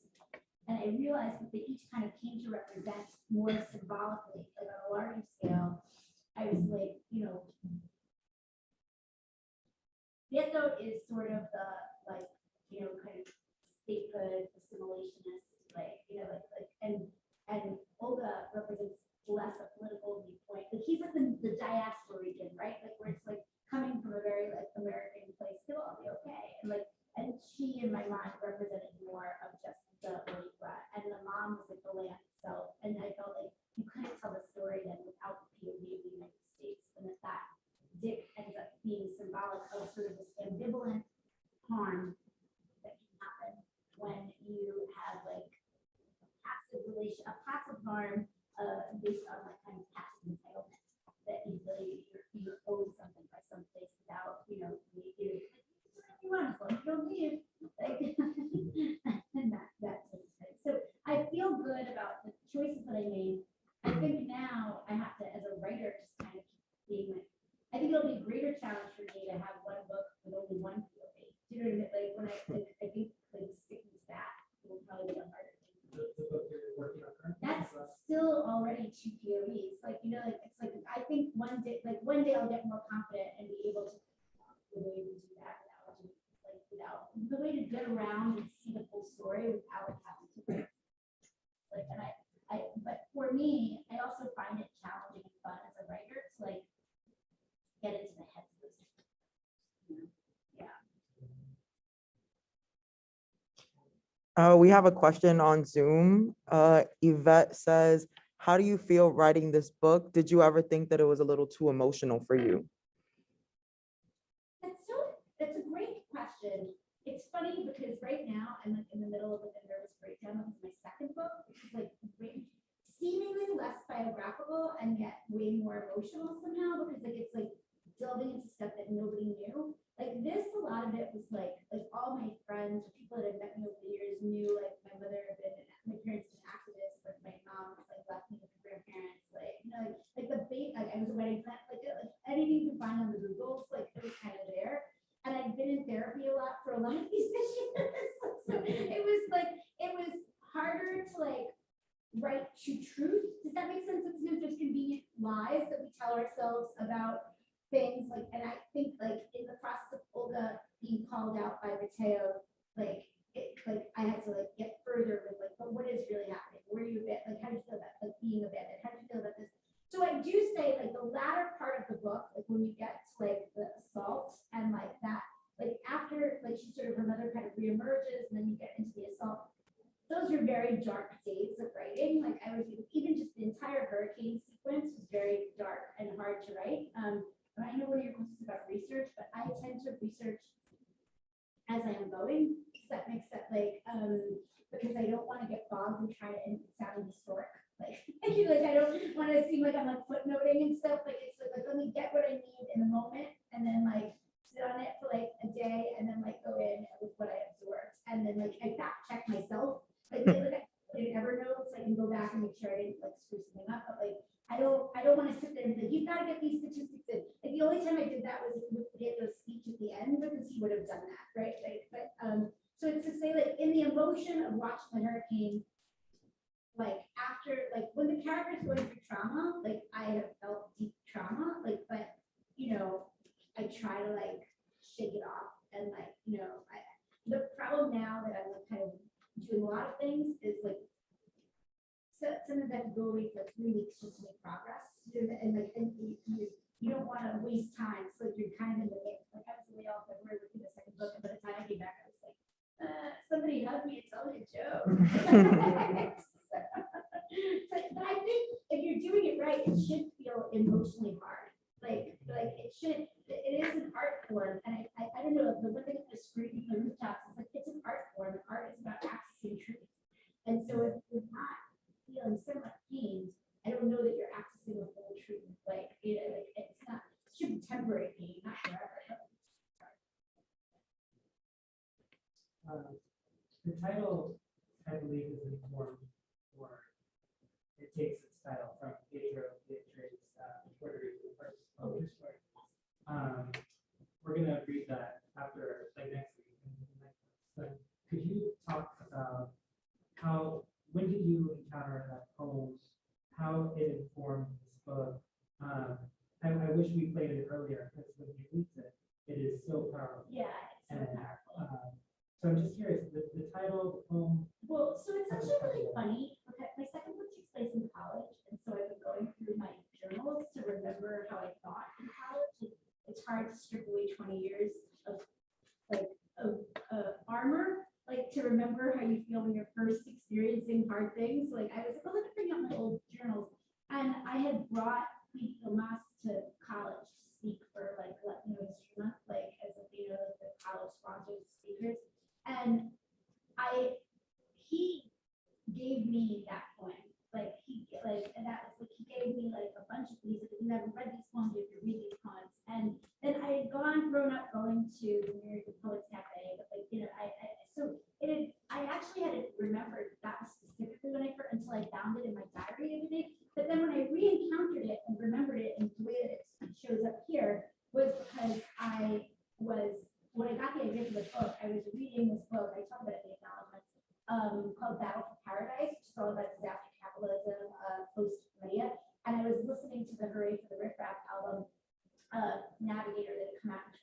and I realized that they each kind of came to represent more symbolically, like on a larger scale, I was like, you know, Vieto is sort of the, like, you know, kind of statehood assimilationist, like, you know, and Olga represents less a political viewpoint. Like he's like the diaspora region, right? Like where it's like coming from a very like American place, it'll all be okay. And like, and she in my mind represented more of just the Origua, and the mom was like the land itself. And I felt like you couldn't tell the story then without the POV of the United States, and that Dick ends up being symbolic of sort of this ambivalent harm that can happen when you have like a passive harm based on like kind of passive entitlement that you really you're owed something by some place without, you know, you want to, you don't leave, like, and that sort of thing. So I feel good about the choices that I made. I think now I have to, as a writer, just kind of keep being like, I think it'll be a greater challenge for me to have one book with only one POV. Do you know what I mean? Like when I think like sticking to that will probably be a harder thing. The book you're working on currently? That's still already two POVs. Like, you know, like it's like I think one day I'll get more confident and be able to the way to do that without the way to get around and see the full story without having to like, and but for me, I also find it challenging and fun as a writer to like get into the heads of those different, yeah. We have a question on Zoom. Yvette says, how do you feel writing this book? Did you ever think that it was a little too emotional for you? That's a great question. It's funny because right now I'm like in the middle of like a nervous breakdown of my second book, which is like seemingly less biographical and yet way more emotional somehow, because like it's like delving into stuff that nobody knew. Like this, a lot of it was like all my friends, people that had met me over the years knew, like my mother had been, my parents been activists, like my mom like left me with my grandparents, like, you know, like the bait, like I was a wedding planner, like anything you can find on the Googles, like it was kind of there. And I've been in therapy a lot for a lot of these issues. So it was harder to like write to truth. Does that make sense? Sometimes there's convenient lies that we tell ourselves about things, like, and I think like in the process of Olga being called out by Mateo, like I had to like get further with like, but what is really happening? Were you a bit like, how do you feel about like being abandoned? How do you feel about this? So I do say like the latter part of the book, like when you get to like the assault and like that, like after like she sort of her mother kind of reemerges and then you get into the assault. Those are very dark days of writing. Like I was even just the entire hurricane sequence was very dark and hard to write. I know one of your questions about research, but I tend to research as I am going. Does that make sense? Like, because I don't want to get bogged and try to sound historic. Like, like I don't want to seem like I'm like footnoting and stuff. Like it's like let me get what I need in the moment, and then like sit on it for like a day, and then like go in with what I absorbed, and then like I fact check myself. Like I didn't ever know, so I can go back and make sure I didn't like screw something up. But like I don't want to sit there and be like, you've got to get these statistics in. Like the only time I did that was with Diego's speech at the end, because he would have done that, right? Like, but so it's to say like in the emotion of watching the hurricane, like after like when the character's going through trauma, like I have felt deep trauma, like, but you know, I try to like shake it off, and like, you know, the problem now that I'm like kind of doing a lot of things is like sometimes I have to go away for 3 weeks just to make progress, and like and you don't want to waste time, so like you're kind of in the mix. Like I was away all February working the second book, and by the time I came back, I was like, somebody hug me and tell me a joke. But I think if you're doing it right, it should feel emotionally hard. Like it should. It is an art form, and I don't know. The one thing that was screaming from the rooftops is like it's an art form. Art is about accessing truth, and so if you're not feeling so much pain, I don't know that you're accessing the whole truth. Like you know, like it's not. It should be temporary pain, not forever. The title, I believe, is informed, or it takes its title from Pedro Beatriz, Puerto Rico first published story. We're gonna read that after, like, next week. But could you talk about when did you encounter that poem, how it informed this book? I wish we played it earlier, because when you read it, it is so powerful. Yeah, it's so And, powerful. So I'm just curious, the title, the poem, Well, so it's actually really funny, because my second book takes place in college, and so I've been going through my journals to remember how I thought in college. And it's hard to strip away 20 years of like armor, like to remember how you feel when you're first experiencing hard things. Like I was like, oh, let me bring out my old journals, and I had brought Pete Mas to college to speak for like Latino History Month, like as a like the college sponsors speakers, and he gave me that poem. And that was like, he gave me like a bunch of these, if you never read these poems, you have to read these poems. And then I had grown up going to the American Poets Cafe, but like, I actually hadn't remembered that specifically when until I found it in my diary the other day. But then when I re-encountered it and remembered it, and the way that it shows up here was because when I got the idea for the book, I was reading this book, I talk about it in the acknowledgements, called Battle for Paradise, which is all about disaster capitalism, post-Maria. And I was listening to the Hooray for the Riff Raff album, Navigator, that had come out in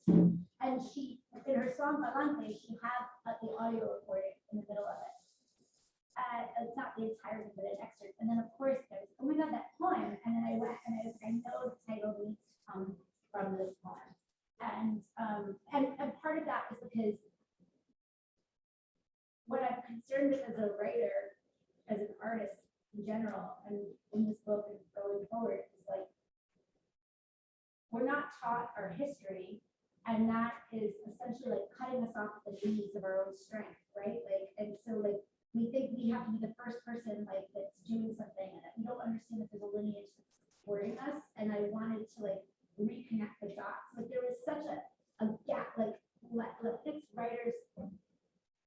2017. And she, in her song Balante, she has the audio recording in the middle of it. It's not the entire thing, but an excerpt. And then, of course, I was, oh my God, that poem. And then I went and I was like, I know the title needs to come from this poem. And part of that was because what I'm concerned with as a writer, as an artist in general, and in this book and going forward, is like, we're not taught our history, and that is essentially like cutting us off at the knees of our own strength, right? Like, and so like, we think we have to be the first person like that's doing something, and we don't understand that there's a lineage that's supporting us. And I wanted to like reconnect the dots. Like there was such a gap, like Latinx writers,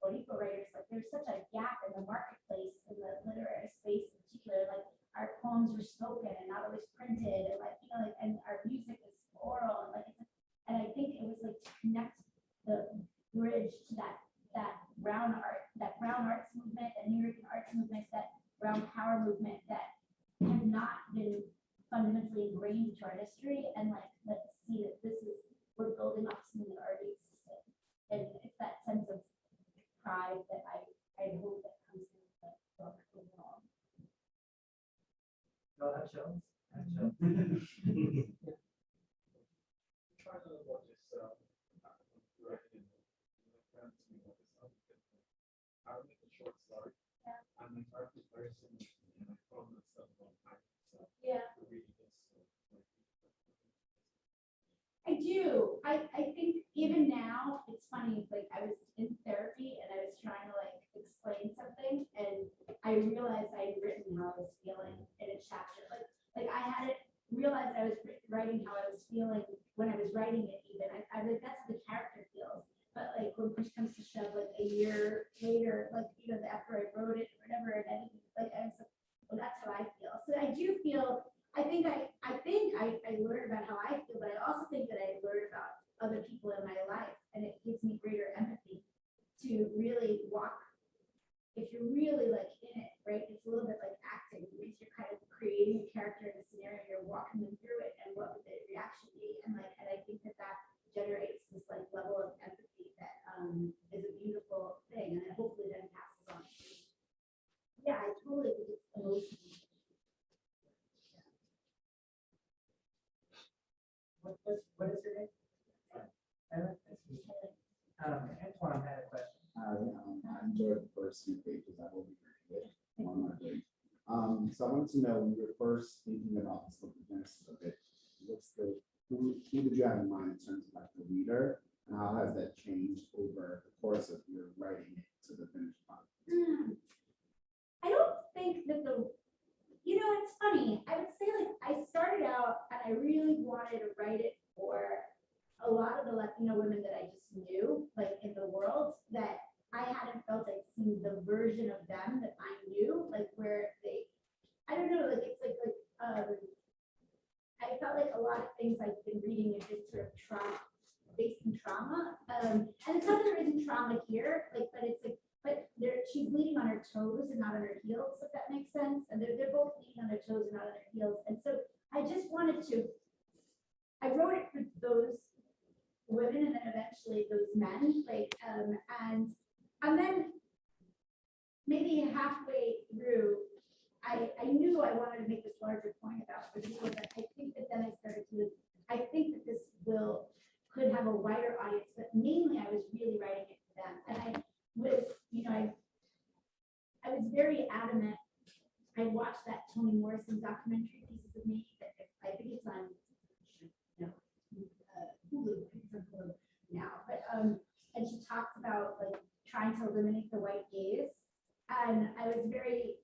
Boricua writers, like there's such a gap in the marketplace, in the literary space in particular. Like our poems were spoken and not always printed, and like, like, and our music is oral, and like, and I think it was like to connect the bridge to that brown arts movement, that New York arts movement, that brown power movement that has not been fundamentally ingrained into our history. And like, let's see that we're building up something that already existed. And it's that sense of pride that I hope that comes in the book overall. no, that shows. I read the short story. Yeah. I'm an art person, and I found myself on myself. Yeah. Reading this. I do. I think even now, it's funny, like I was in therapy and I was trying to like explain something, and I realized I had written how I was feeling in a chapter. Like I hadn't realized I was writing how I was feeling when I was writing it even. I like, that's how the character feels. But like when push comes to shove, like a year later, like, after I wrote it or whatever, and I didn't, like, I was like, well, that's how I feel. So I do feel, I think I learned about how I feel, but I also think that I learned about other people in my life, and it gives me greater empathy to really walk. If you're really like in it, right? It's a little bit like acting, because you're kind of creating a character in a scenario, you're walking them through it, and what would the reaction be? And I think that generates this like level of empathy that is a beautiful thing, and it hopefully then passes on. Yeah, I totally think it's emotional. What is your name? Antoine had a question. I enjoyed the first few pages. I will be reading it on my page. So I wanted to know, when you were first thinking about this book, the genesis of it, who did you have in mind in terms of like the reader, and how has that changed over the course of your writing it to the finished product? I don't think that it's funny. I would say like I started out and I really wanted to write it for a lot of the Latino women that I just knew, like in the world, that version of them that I knew, like where they, I don't know, like it's I felt like a lot of things I've been reading have been sort of trauma, based in trauma. And it's not that there isn't trauma here, like, but it's like, but she's leaning on her toes and not on her heels, if that makes sense. And they're both leaning on their toes and not on their heels. And so I just wanted to, I wrote it for those women and then eventually those men, like, and then maybe halfway through, I knew I wanted to make this larger point about the people, but I think that then I started to, I think that this could have a wider audience, but mainly I was really writing it for them. And I was, you know, I was very adamant. I watched that Toni Morrison documentary, Pieces of Me, that I think it's on, you know, Hulu, I think it's on Hulu now, but, and she talks about like trying to eliminate the white gaze. And I was very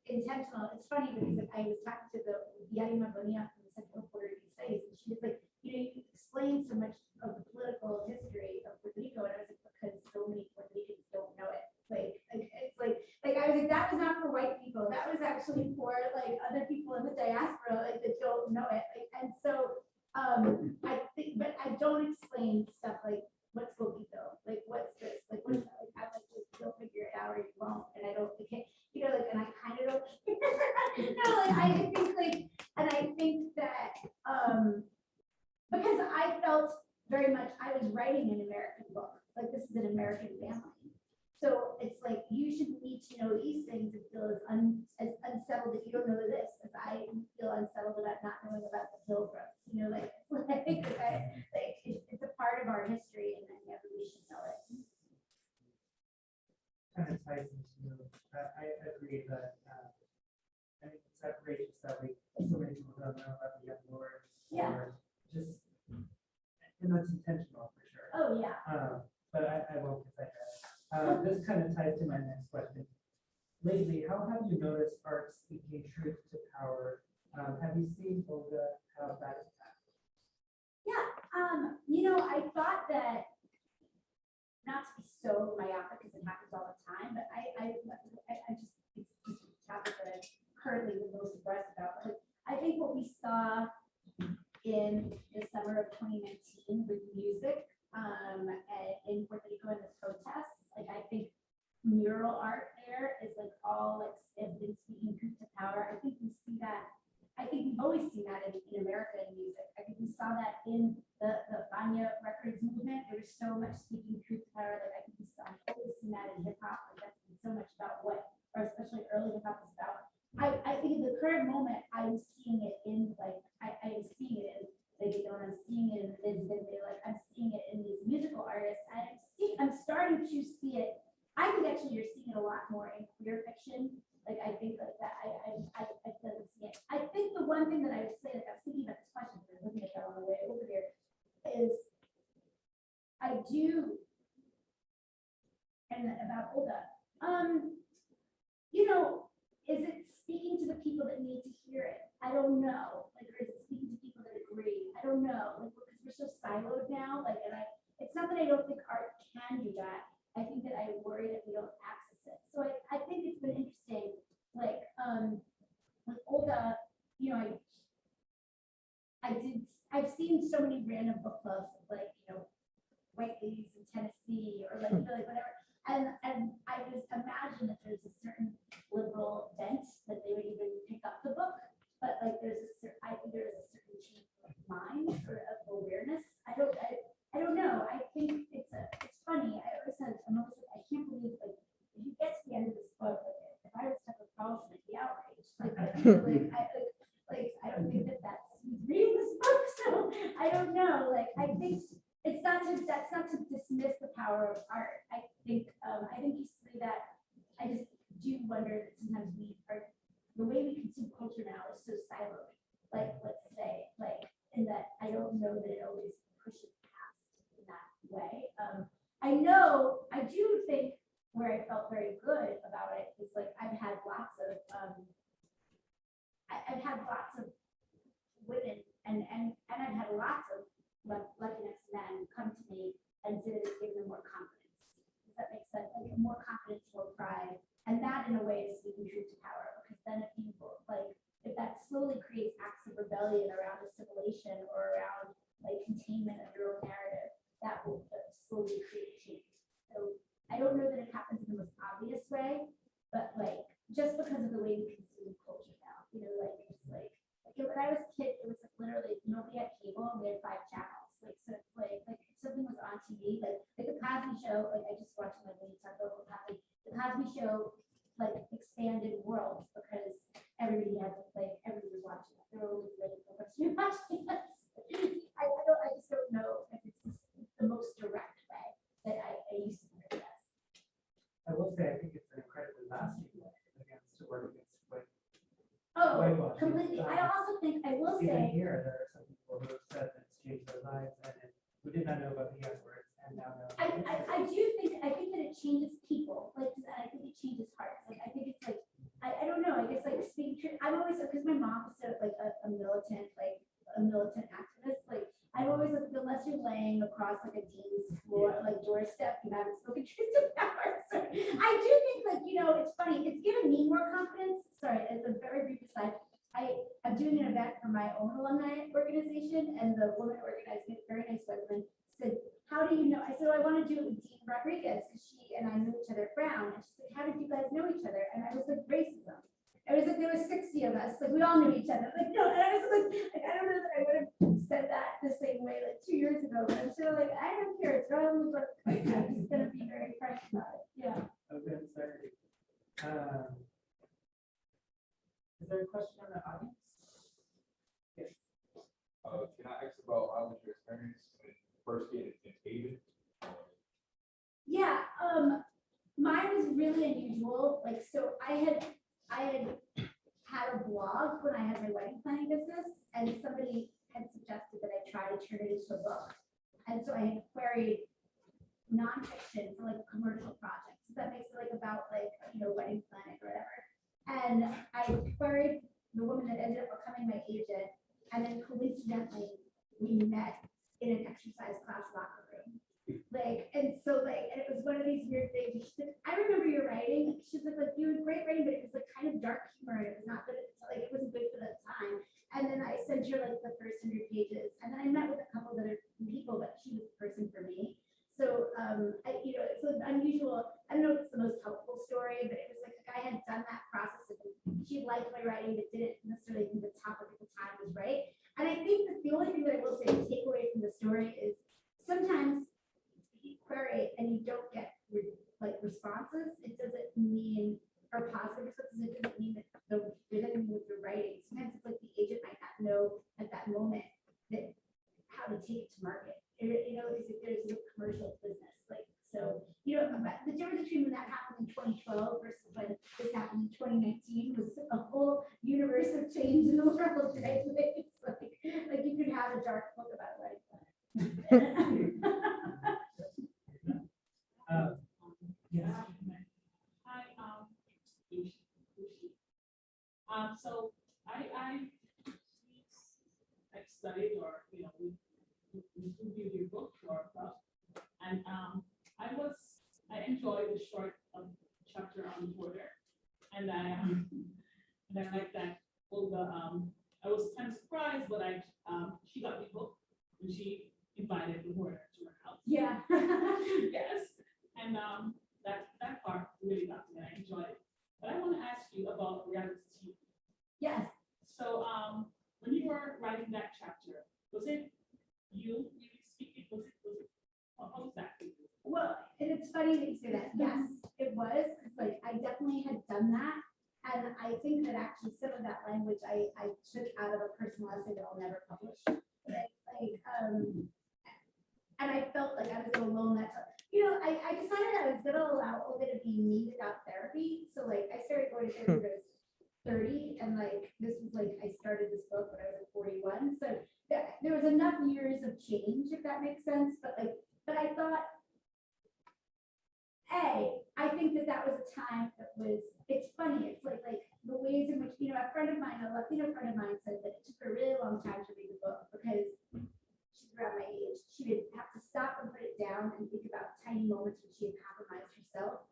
intentional. It's funny because like, I was talking to the Yarima Bonilla from the Center for Puerto Rican Studies, and she was like, you know, you explain so much of the political history of Puerto Rico, and I was like, because so many Puerto Ricans don't know it. It's like I was like, that was not for white people. That was actually for like other people in the diaspora, like that don't know it. Like, and so I think, but I don't explain stuff like what's Coquito, like what's this, like what's that? Like I'm like, just you'll figure it out or you won't, and I don't, okay, you know, like, and I kind of don't care. No, like I think like, and I think that because I felt very much I was writing an American book, like this is an American family. So it's like you should need to know these things and feel as unsettled if you don't know this, as I feel unsettled about not knowing about the Pilgrims. You know, like it's a part of our history, and we should know it. Kind of ties into, I agree that, I think it's outrageous that like so many people don't know about the young lords. Yeah. Or just, and that's intentional for sure. Oh yeah. But I won't get that. This kind of ties to my next question. Lately, how have you noticed art speaking truth to power? Have you seen Olga have that impact? Yeah. You know, I thought that, not to be so myopic because it happens all the time, but I just, it's just a topic that I'm currently the most impressed about. But I think what we saw in the summer of 2019 with music in Puerto Rico and the protests, like I think mural art there is like all like has been speaking truth to power. I think we see that. I think we've always seen that in America in music. I think we saw that in the Fania Records movement. There was so much speaking truth to power. Like I think we saw, I've always seen that in hip hop. Like that's been so much about what, or especially early hip hop is about. I think in the current moment, I'm seeing it in like I'm seeing it in I'm seeing it in Lisbon. Like I'm seeing it in these musical artists. And I'm starting to see it. I think actually you're seeing it a lot more in queer fiction. Like I think like that I started seeing it. I think the one thing that I would say, like I was thinking about this question, and looking at that on the way over here, is I do, and about Olga, you know, is it speaking to the people that need to hear it? I don't know. Like, or is it speaking to people that agree? I don't know. Like, because we're so siloed now. Like, and it's not that I don't think art can do that. I think that I worry that we don't access it. So I think it's been interesting. Like, with Olga, you know, I've seen so many random book clubs of like, you know, white ladies in Tennessee or like, you know, like whatever. And I just imagine that there's a certain liberal bent that they would even pick up the book, but like I think there's a certain change of mind or of awareness. I don't know. I think it's funny. I always said I'm always like, I can't believe like if you get to the end of this book, like, if I was to have a problem, I'd be outraged. I don't think that's who's reading this book, so I don't know. Like I think that's not to dismiss the power of art. I think you see that. I just do wonder that sometimes the way we consume culture now is so siloed. Like let's say, like in that I don't know that it always pushes past in that way. I do think where I felt very good about it is like I've had lots of women and I've had lots of Latinx men come to me and say that it's given them more confidence. Does that make sense? like more confidence, more pride. And that in a way is speaking truth to power, because then if you like, if that slowly creates acts of rebellion around assimilation or around like containment of your own narrative, that will slowly create change. So I don't know that it happens in the most obvious way, but like just because of the way we consume culture now, you know, like it's like when I was a kid, it was like literally nobody had cable and we had 5 channels. Like so like if something was on TV, like the Cosby Show, like I just watched my when you talk about Cosby, the Cosby Show like expanded worlds because everybody had like everybody was watching it. They were always waiting for us to be watching us. I just don't know if it's the most direct way that I used to think of. I will say, I think it's an incredibly lasting way against to work against white. Oh, whitewashing. completely. I also think I will Even say. here, there are some people who have said that it's changed their lives and who did not know about the N words and now know. I think that it changes people, like, and I think it changes hearts. Like, I think it's like, I don't know, I guess like speaking truth, I'm always, because my mom was sort of like a militant activist, like, I'm always like, unless you're laying across like a dean's floor, like doorstep, you haven't spoken truth to power. So I do think like, you know, it's funny, it's given me more confidence. Sorry, as a very brief aside, I'm doing an event for my own alumni organization, and the woman organizing it, very nice woman, said, how do you know? I said, I want to do it with Dean Rodriguez because she and I knew each other at Brown. And she's like, how did you guys know each other? And I was like, racism. I was like, there was 60 of us, like we all knew each other. Like, no, and I was like I don't know that I would have said that the same way like 2 years ago, but I'm still like, I don't care. It's not only but like, I'm just gonna be very frank about it. Yeah. Okay, sorry. Is there a question on the audience? Yes. Can I ask about how was your experience when first getting Haven? Yeah, mine was really unusual. Like, so I had a blog when I had my wedding planning business, and somebody had suggested that I try to turn it into a book. And so I had queried nonfiction for like commercial projects. Does that makes it like about like, you know, wedding planning or whatever. And I queried the woman that ended up becoming my agent, and then coincidentally we met in an exercise class locker room. Like, and so like, and it was one of these weird things. She said, I remember your writing. She's like, you had great writing, but it was like kind of dark humor, and it was not good. Like, it wasn't good for the time. And then I sent her like the first 100 pages, and then I met with a couple of other people, but she was the person for me. So, you know, it's an unusual. I don't know if it's the most helpful story, but it was like the guy had done that process, and she liked my writing, but didn't necessarily think the topic at the time was right. And I think that the only thing that I will say to take away from the story is sometimes you query it and you don't get like responses. It doesn't mean, or positive responses, it doesn't mean that there's anything with your writing. Sometimes it's like the agent might not know at that moment that how to take it to market. You know, because if there's a commercial business, like, so, you know, the difference between when that happened in 2012 versus when this happened in 2019 was a whole universe of change in the world, right? It's like you could have a dark book about writing. Yes. Hi, so I studied, or you know, we reviewed your book for our club, and I enjoyed the short chapter on the border, and I like that. Well, I was kind of surprised, but she got me hooked when she invited the border to her house. Yeah. Yes, and that part really got me. I enjoyed it. But I want to ask you about reality TV. Yes. So when you were writing that chapter, was it you really speaking? Was it how was that? Well, and it's funny that you say that. Yes, it was. It's like I definitely had done that. And I think that actually some of that language I took out of a personal essay that I'll never publish. Like, and I felt like I was alone. You know, I decided I was gonna allow Olga to be me without therapy. So like I started going to therapy when I was 30, and like this was like I started this book when I was like 41. So there was enough years of change, if that makes sense. But I thought, I think that was a time that was. It's funny. It's like the ways in which, you know, a Latino friend of mine said that it took her a really long time to read the book because she's around my age. She would have to stop and put it down and think about tiny moments when she had compromised herself.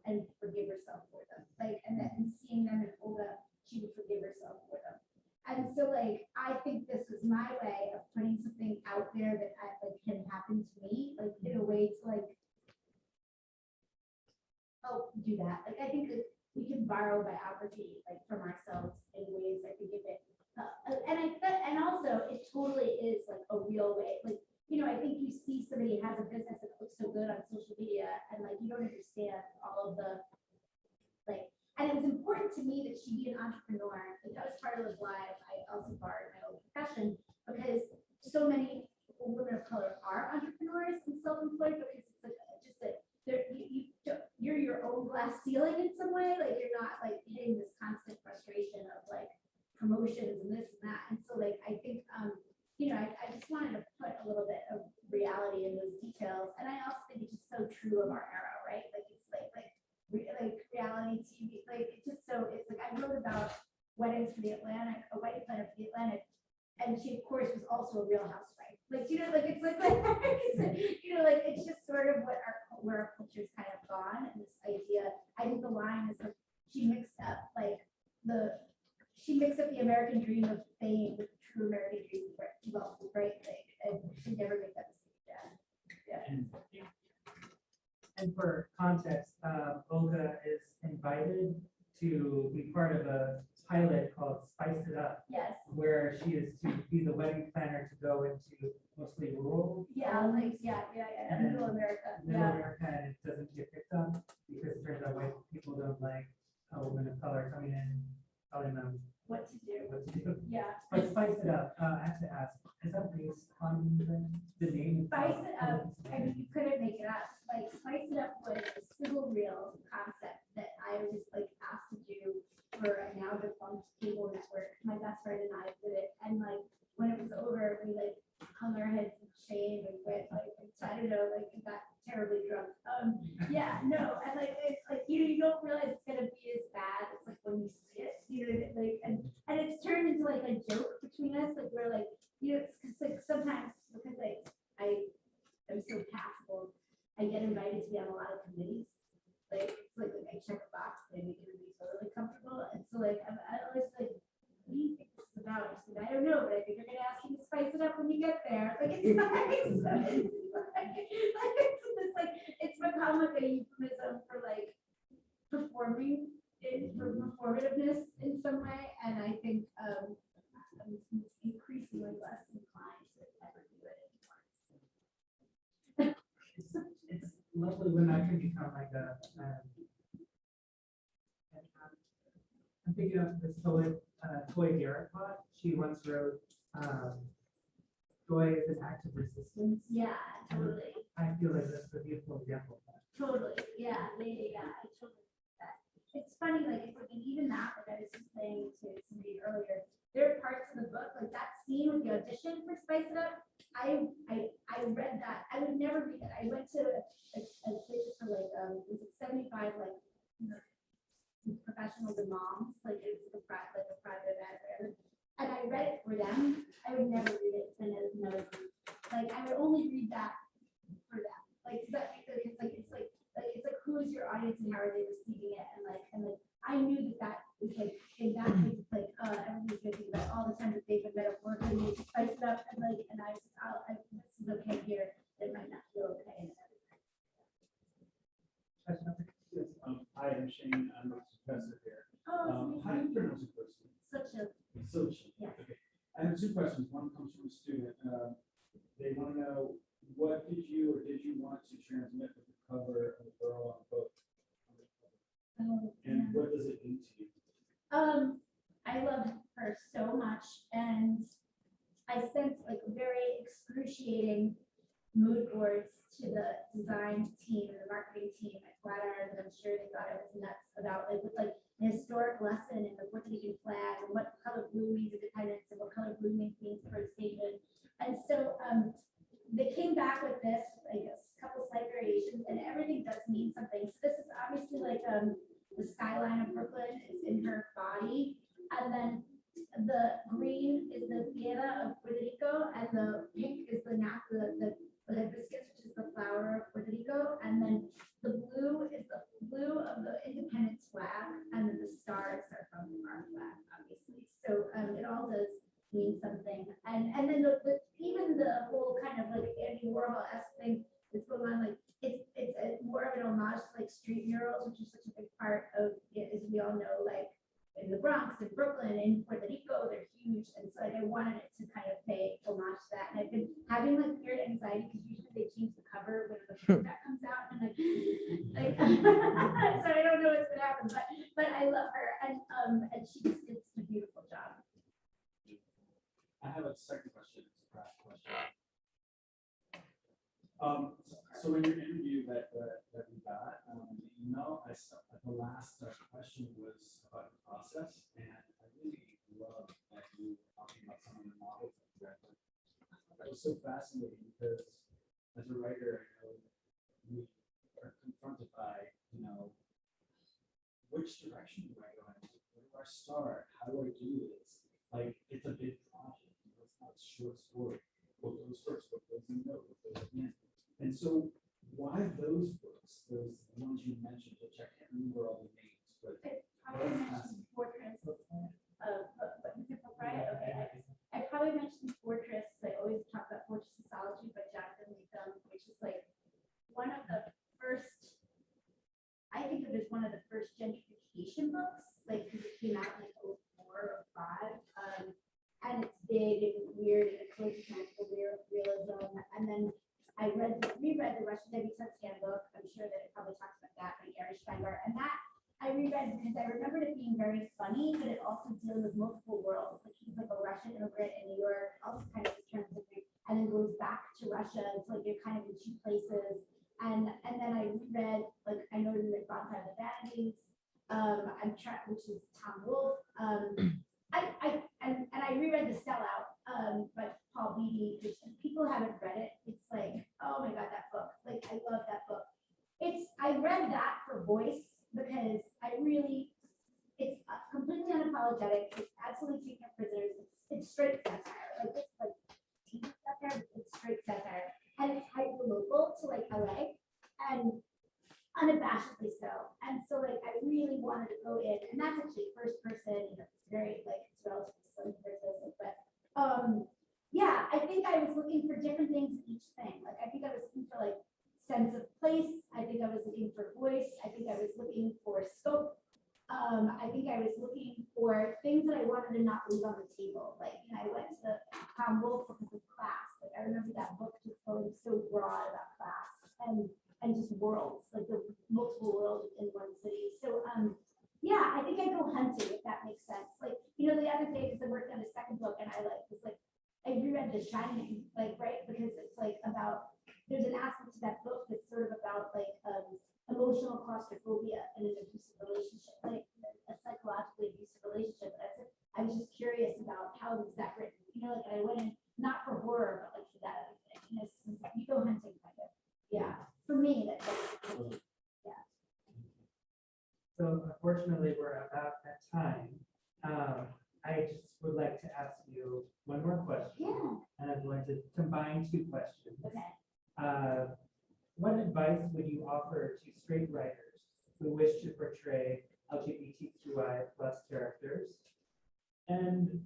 help do that. Like, I think that we can borrow biography, like, from ourselves in ways I think if it, and also it totally is like a real way, like, I think you see somebody has a business that looks so good on social media and like, you don't understand all of the, like, and it was important to me that she be an entrepreneur. Like, that was part of why I also borrowed my own profession, because so many women of color are entrepreneurs and self-employed, because it's like just that you're your own glass ceiling in some way. Like, you're not like hitting this constant frustration of like promotions and this and that. And so like, I think, I just wanted to put a little bit of reality in those details. And I also think it's just so true of our era, right? Like, it's like reality TV, like, it's just so, it's like, I wrote about weddings for the Atlantic, a wedding planner for the Atlantic, and she of course was also a real housewife. Like, like, it's like, like, it's just sort of where our culture's kind of gone. And this idea, I think the line is like, she mixed up the American dream of fame with the true American dream of wealth, right? Like, and she never made that mistake. Yeah. And for context, Olga is invited to be part of a pilot called Spice It Up, Yes. where she is to be the wedding planner to go into mostly rural. Yeah, homes, like, yeah, middle America. Middle Yeah. America, and it doesn't get picked up because it turns out white people don't like a woman of color coming in, telling them What to do. what to do. Yeah. But Spice It Up, I have to ask, is that based on the name? Spice It Up, I mean, you couldn't make it up. Like, Spice It Up was a sizzle reel concept that I was like asked to do for a now defunct cable network. My best friend and I did it. And like, when it was over, we like hung our heads in shame and went like, I don't know, like, got terribly drunk. Yeah, no, and like, it's like, you don't realize it's gonna be as bad. It's like when you see it, like, and it's turned into like a joke between us. Like, we're like, it's cause like sometimes, because like I am so passable, I get invited to be on a lot of committees. Like, it's like I check a box, they make everybody feel really comfortable. And so like, I always like, what do you think this is about? She's like, I don't know, but I think you're gonna ask me to spice it up when you get there. Like, it's nice. It's become like a euphemism for like performing, for performativeness in some way. And I think I'm increasingly less inclined to ever do it anymore. It's lovely when that can become like I'm thinking of this poet, Toy Garrett. She once wrote, joy is an act of resistance. Yeah, totally. I feel like that's a beautiful example of that. Totally. Yeah. I totally get that. It's funny, like, it's like, and even that, like I was just saying to somebody earlier, there are parts of the book, like that scene with the audition for Spice It Up. I read that. I would never read it. I went to a place for like, it was like 75 like professionals and moms, like it was a private event, and I read it for them. I would never read it in another group. Like, I would only read that for them. Like, does that make sense? It's like who is your audience and how are they receiving it? And like I knew that was like, in that case, it's like everybody's gonna think about all the time that they've been metaphorically made to spice it up, and like, and I was this is okay here. It might not feel okay in another. Yes, I am Shane, I'm a professor here. Oh, How do you pronounce your first name? such a, Sochi. yes. Okay. I have two questions. One comes from a student. They want to know, what did you want to transmit with the cover of the girl on the book? Oh, And yeah. what does it mean to you? I love her so much, and I sent like very excruciating mood boards to the design team and the marketing team at Flatiron, and I'm sure they thought I was nuts about like with like an historic lesson in the Puerto Rican flag and what color blue means independence and what color blue means first nation. And so they came back with this, like a couple slight variations, and everything does mean something. So this is obviously like the skyline of Brooklyn is in her body, and then the green is the Tierra of Puerto Rico, and the pink is the hibiscus, which is the flower of Puerto Rico, and then the blue is the blue of the independence flag, and then the stars are from our flag, obviously. So it all does mean something, and then even the whole kind of like Andy Warhol-esque thing that's going on, like it's more of an homage to like street murals, which are such a big part of, as we all know, like in the Bronx, in Brooklyn, in Puerto Rico, they're huge. And so like I wanted it to kind of pay homage to that. And I've been having like weird anxiety because usually they change the cover when the book that comes out. And like so I don't know what's gonna happen, but I love her. And she just did such a beautiful job. I have a second question, it's a craft question. So in your interview that we got, in the email, I saw that the last question was about the process, and I really love that you were talking about some of the novels that you read. That was so fascinating because as a writer, I know we are confronted by, which direction do I go in? Where do I start? How do I do this? Like, it's a big project. It's not a short story. What goes first? What goes in the middle? What goes at the end? And so, why those books? Those ones you mentioned, which I can't remember all the names, but I probably mentioned Fortress of, but is it Propriet? Okay. I probably mentioned Fortress. I always talk about Fortress Sociology by Jonathan Lethem, which is like one of the first, I think of it as one of the first gentrification books, like because it came out in like 04 or 05. And it's big and weird and it's like magical realism. And then I reread the Russian Debutante Handbook. I'm sure that it probably talks about that by Gary Steinberg. And that I reread because I remembered it being very funny, but it also dealing with multiple worlds. Like he's like a Russian immigrant in New York, also kind of returns to and then goes back to Russia. And so like you're kind of in two places. And then I reread, like I know the Bonfire of the Vanities, which is Tom Wolfe. And I reread The Sellout by Paul Beatty, which if people haven't read it, it's like, oh my God, that book. Like, I love that book. I read that for voice because it's completely unapologetic. It's absolutely taking up prisoners. It's straight satire. Like, it's like TV satire, but it's straight satire. And it's hyper local to like LA and unabashedly so. And so like, I really wanted to go in, and that's actually first person, it's very like, it's relatively slim first person, but yeah, I think I was looking for different things in each thing. Like, I think I was looking for like sense of place. I think I was looking for voice. I think I was looking for scope. I think I was looking for things that I wanted to not leave on the table. Like, I went to the Tom Wolfe because of class. Like, I remember that book just going so broad about class and just worlds, like the multiple worlds in one city. So yeah, I think I go hunting, if that makes sense. Like, the other day, because I worked on a second book and I reread The Shining, like, right, because it's like about, there's an aspect to that book that's sort of about like emotional claustrophobia in an abusive relationship, like a psychologically abusive relationship. I was just curious about how was that written, like I went in not for horror, but like for that other thing. You go hunting kind of. Yeah, for me, that's yeah. So unfortunately, we're about that time. I just would like to ask you one more question. Yeah. And I'm going to combine two questions. Okay. What advice would you offer to straight writers who wish to portray LGBTQI+ characters? And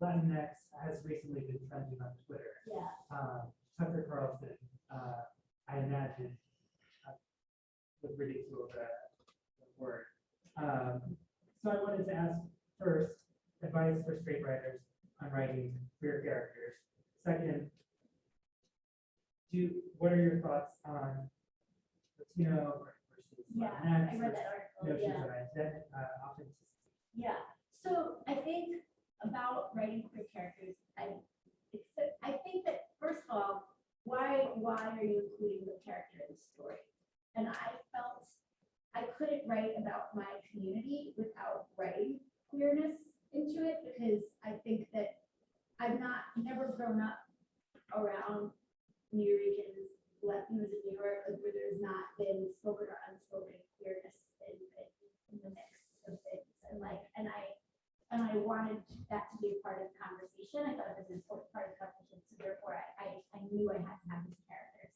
Latinx has recently been trending on Twitter. Yeah. Tucker Carlson, I imagine, would ridicule the word. So I wanted to ask first, advice for straight writers on writing queer characters. Second, what are your thoughts on Latino versus Yeah, Latinx I read that article. notions Yeah. of authenticity? Yeah. So I think about writing queer characters, I think that first of all, why are you including the character in the story? And I felt I couldn't write about my community without writing queerness into it, because I think that I've never grown up around New Yorkers, Latinos in New York, like, where there's not been spoken or unspoken queerness in the mix of things. And I wanted that to be a part of the conversation. I thought it was an important part of the conversation. So therefore I knew I had to have these characters.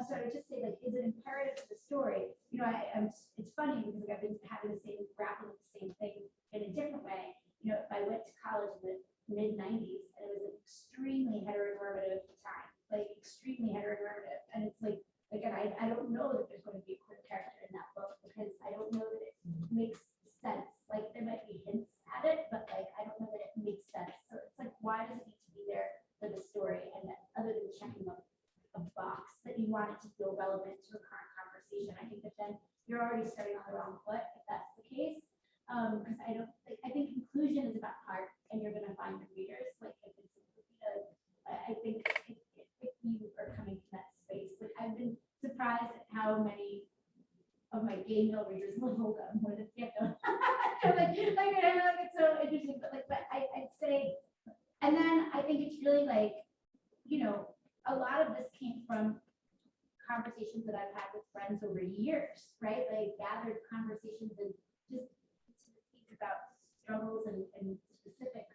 So I would just say, like, is it imperative to the story? It's funny because like, I've been having grappling with the same thing in a different way. I went to college in the mid-90s and it was an extremely heteronormative time, like extremely heteronormative. And it's like, again, I don't know that there's going to be a queer character in that book because because I don't know that it makes sense. Like there might be hints at it, but like I don't know that it makes sense. So it's like, why does it need to be there for the story? And then other than checking a box that you want it to feel relevant to a current conversation, I think that then you're already starting on the wrong foot if that's the case. Because I think inclusion is about heart, and you're going to find the readers. Like if it's, I think if you are coming from that space, like I've been surprised at how many of my gay male readers love Olga more than Pietro. I know, it's so interesting, but I'd say, and then I think it's really like, a lot of this came from conversations that I've had with friends over years, right? Like gathered conversations and just about struggles and specific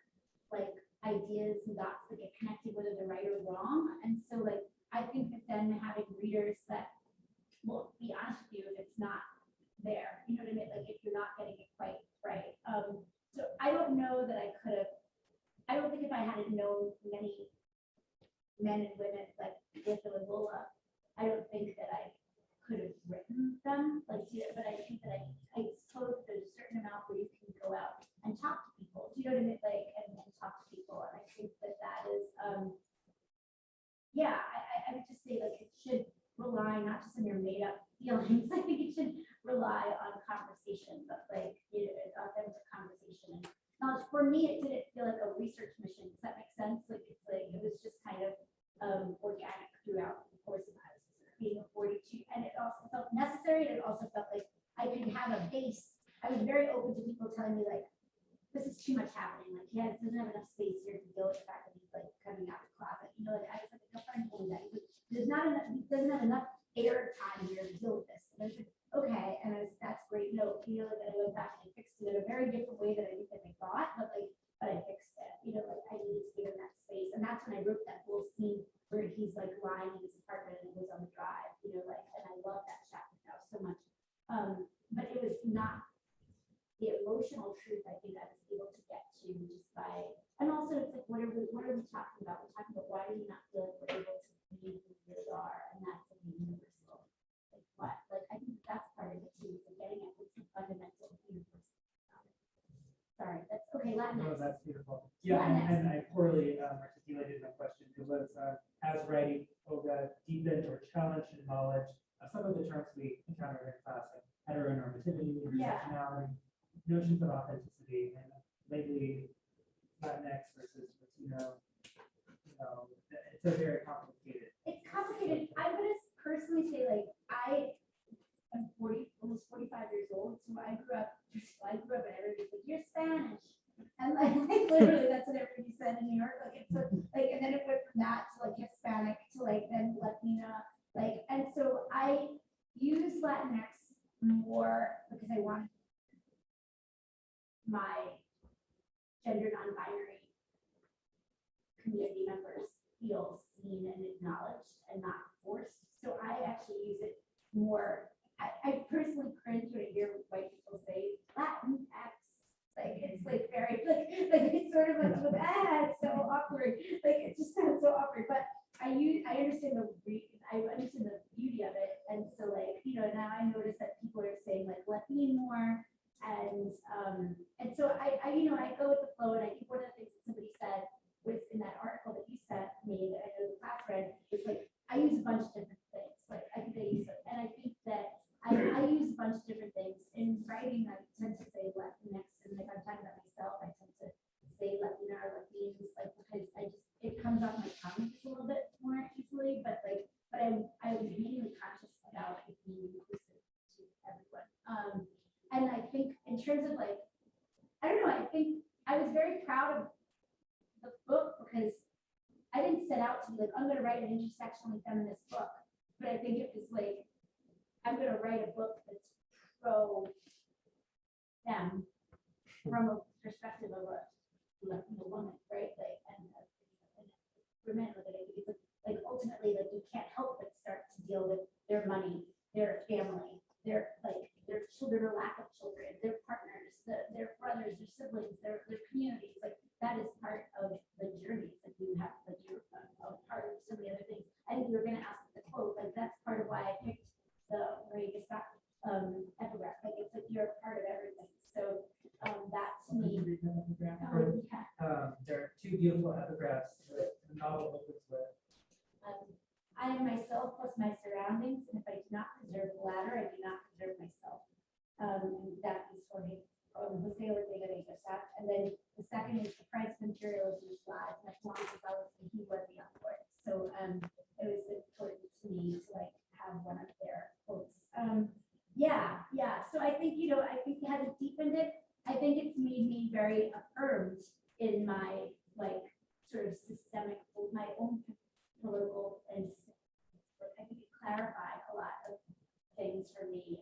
like ideas and dots that get connected, whether they're right or wrong. And so like, I think that then having readers that will be honest with you if it's not there, you know what I mean? Like if you're not getting it quite right. So I don't know that I don't think if I hadn't known many men and women like with and Lola, I don't think that I could have written them. Like, but I think that I suppose there's a certain amount where you can go out and talk to people. Do you know what I mean? Like, and talk to people. And I think that is, I would just say like it should rely not just on your made up feelings. I think it should rely on conversation, but like an authentic conversation. And knowledge. For me, it didn't feel like a research mission. Does that make sense? Like it's like it was just kind of organic throughout the course of my being a 42, and it also felt necessary, and it also felt like I could have a base. I was very open to people telling me like, this is too much happening. Like he doesn't have enough space here to deal with the fact that he's like coming out of the closet. Like I was like, a friend told me that there's not enough, he doesn't have enough air time here to deal with this. And I was like, okay, and that's great. No, that I went back and I fixed it in a very different way than I think that I thought, but I fixed it. Like I needed to give him that space, and that's when I wrote that whole scene where he's like lying in his apartment and it was on the drive, and I love that chapter now so much. But it was not the emotional truth I think I was able to get to just by, and also it's like, what are we talking about? We're talking about why do you not feel like we're able to be who we really are, and that's like universal. Like what? Like I think that's part of it too, is getting at what's the fundamental universal. Sorry, that's okay. Latin. No, that's beautiful. Yeah, and I poorly articulated my question. It was, as writing Olga deepened or challenged in knowledge of some of the terms we encounter in class, like heteronormativity, intersectionality, notions of authenticity, and lately Latinx versus Latino. It's a very complicated. It's complicated. I'm gonna personally say, like, I am 40, almost 45 years old, so I grew up and everybody's like, you're Spanish. And like literally that's what everybody said in New York. Like it's like, and then it went from that to like Hispanic to like then Latina. Like, and so I use Latinx more because I want my gender non-binary community members feel seen and acknowledged and not forced. So I actually use it more. I personally cringe when I hear white people say Latin X. Like it's like very like it's sort of like it's so awkward. Like it just sounds so awkward. But I understand the beauty of it. And so like, now I notice that people are saying like Latin more. And so I go with the flow, and I think one of the things that somebody said was in that article that you sent me that I know the class read is like I use a bunch of different things. Like I think I use it, and I think that I use a bunch of different things in writing. I tend to say Latinx, and if I'm talking about myself, I tend to say Latina or Latinos, like because it comes off my tongue just a little bit more easily. But I was mainly conscious about it being inclusive to everyone. And I think in terms of like, I don't know, I think I was very proud of the book because I didn't set out to be like, I'm going to write an intersectionally feminist book. But I think it was like, I'm going to write a book that's pro them from a perspective of a woman, right? Like, and women, like ultimately, like you can't help but start to deal with their money, their family, their children or lack of children, their partners, their brothers, their siblings, their communities. Like that is part of the journeys that you have, like you're a part of so many other things. I think you were going to ask the quote, like that's part of why I picked the Marie Gestapo epigraph. Yeah, so I think, I think it hasn't deepened it. I think it's made me very affirmed in my, like, sort of systemic, my own political and I think it clarified a lot of things for me,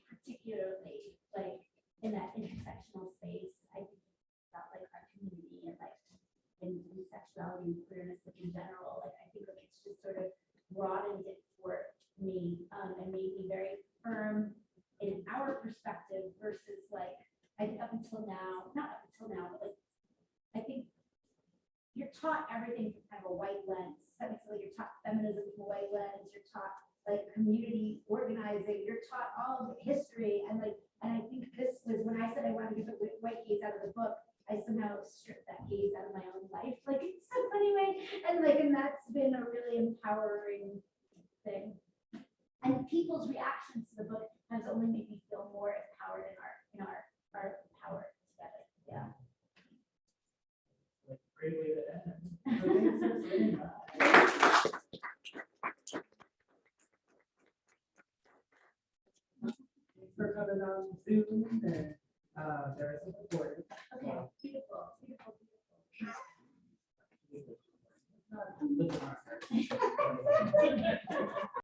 particularly like in that intersectional space. I think about like our community and like in sexuality and queerness like, in general. Like I think like it's just sort of broadened it for me and made me very firm in our perspective versus like I think up until now, not up until now, but like I think you're taught everything from kind of a white lens. That makes it like you're taught feminism from a white lens. You're taught like community organizing. You're taught all of the history and like. And I think this was when I said I wanted to get the white gaze out of the book. I somehow stripped that gaze out of my own life. Like it's so funny way. And like, and that's been a really empowering thing. And people's reactions to the book has only made me feel more empowered in our power together. Yeah. Great way to end. So thanks for saying that. Thanks for coming on Zoom and there is a recording. Okay, beautiful, beautiful, beautiful. Look at our-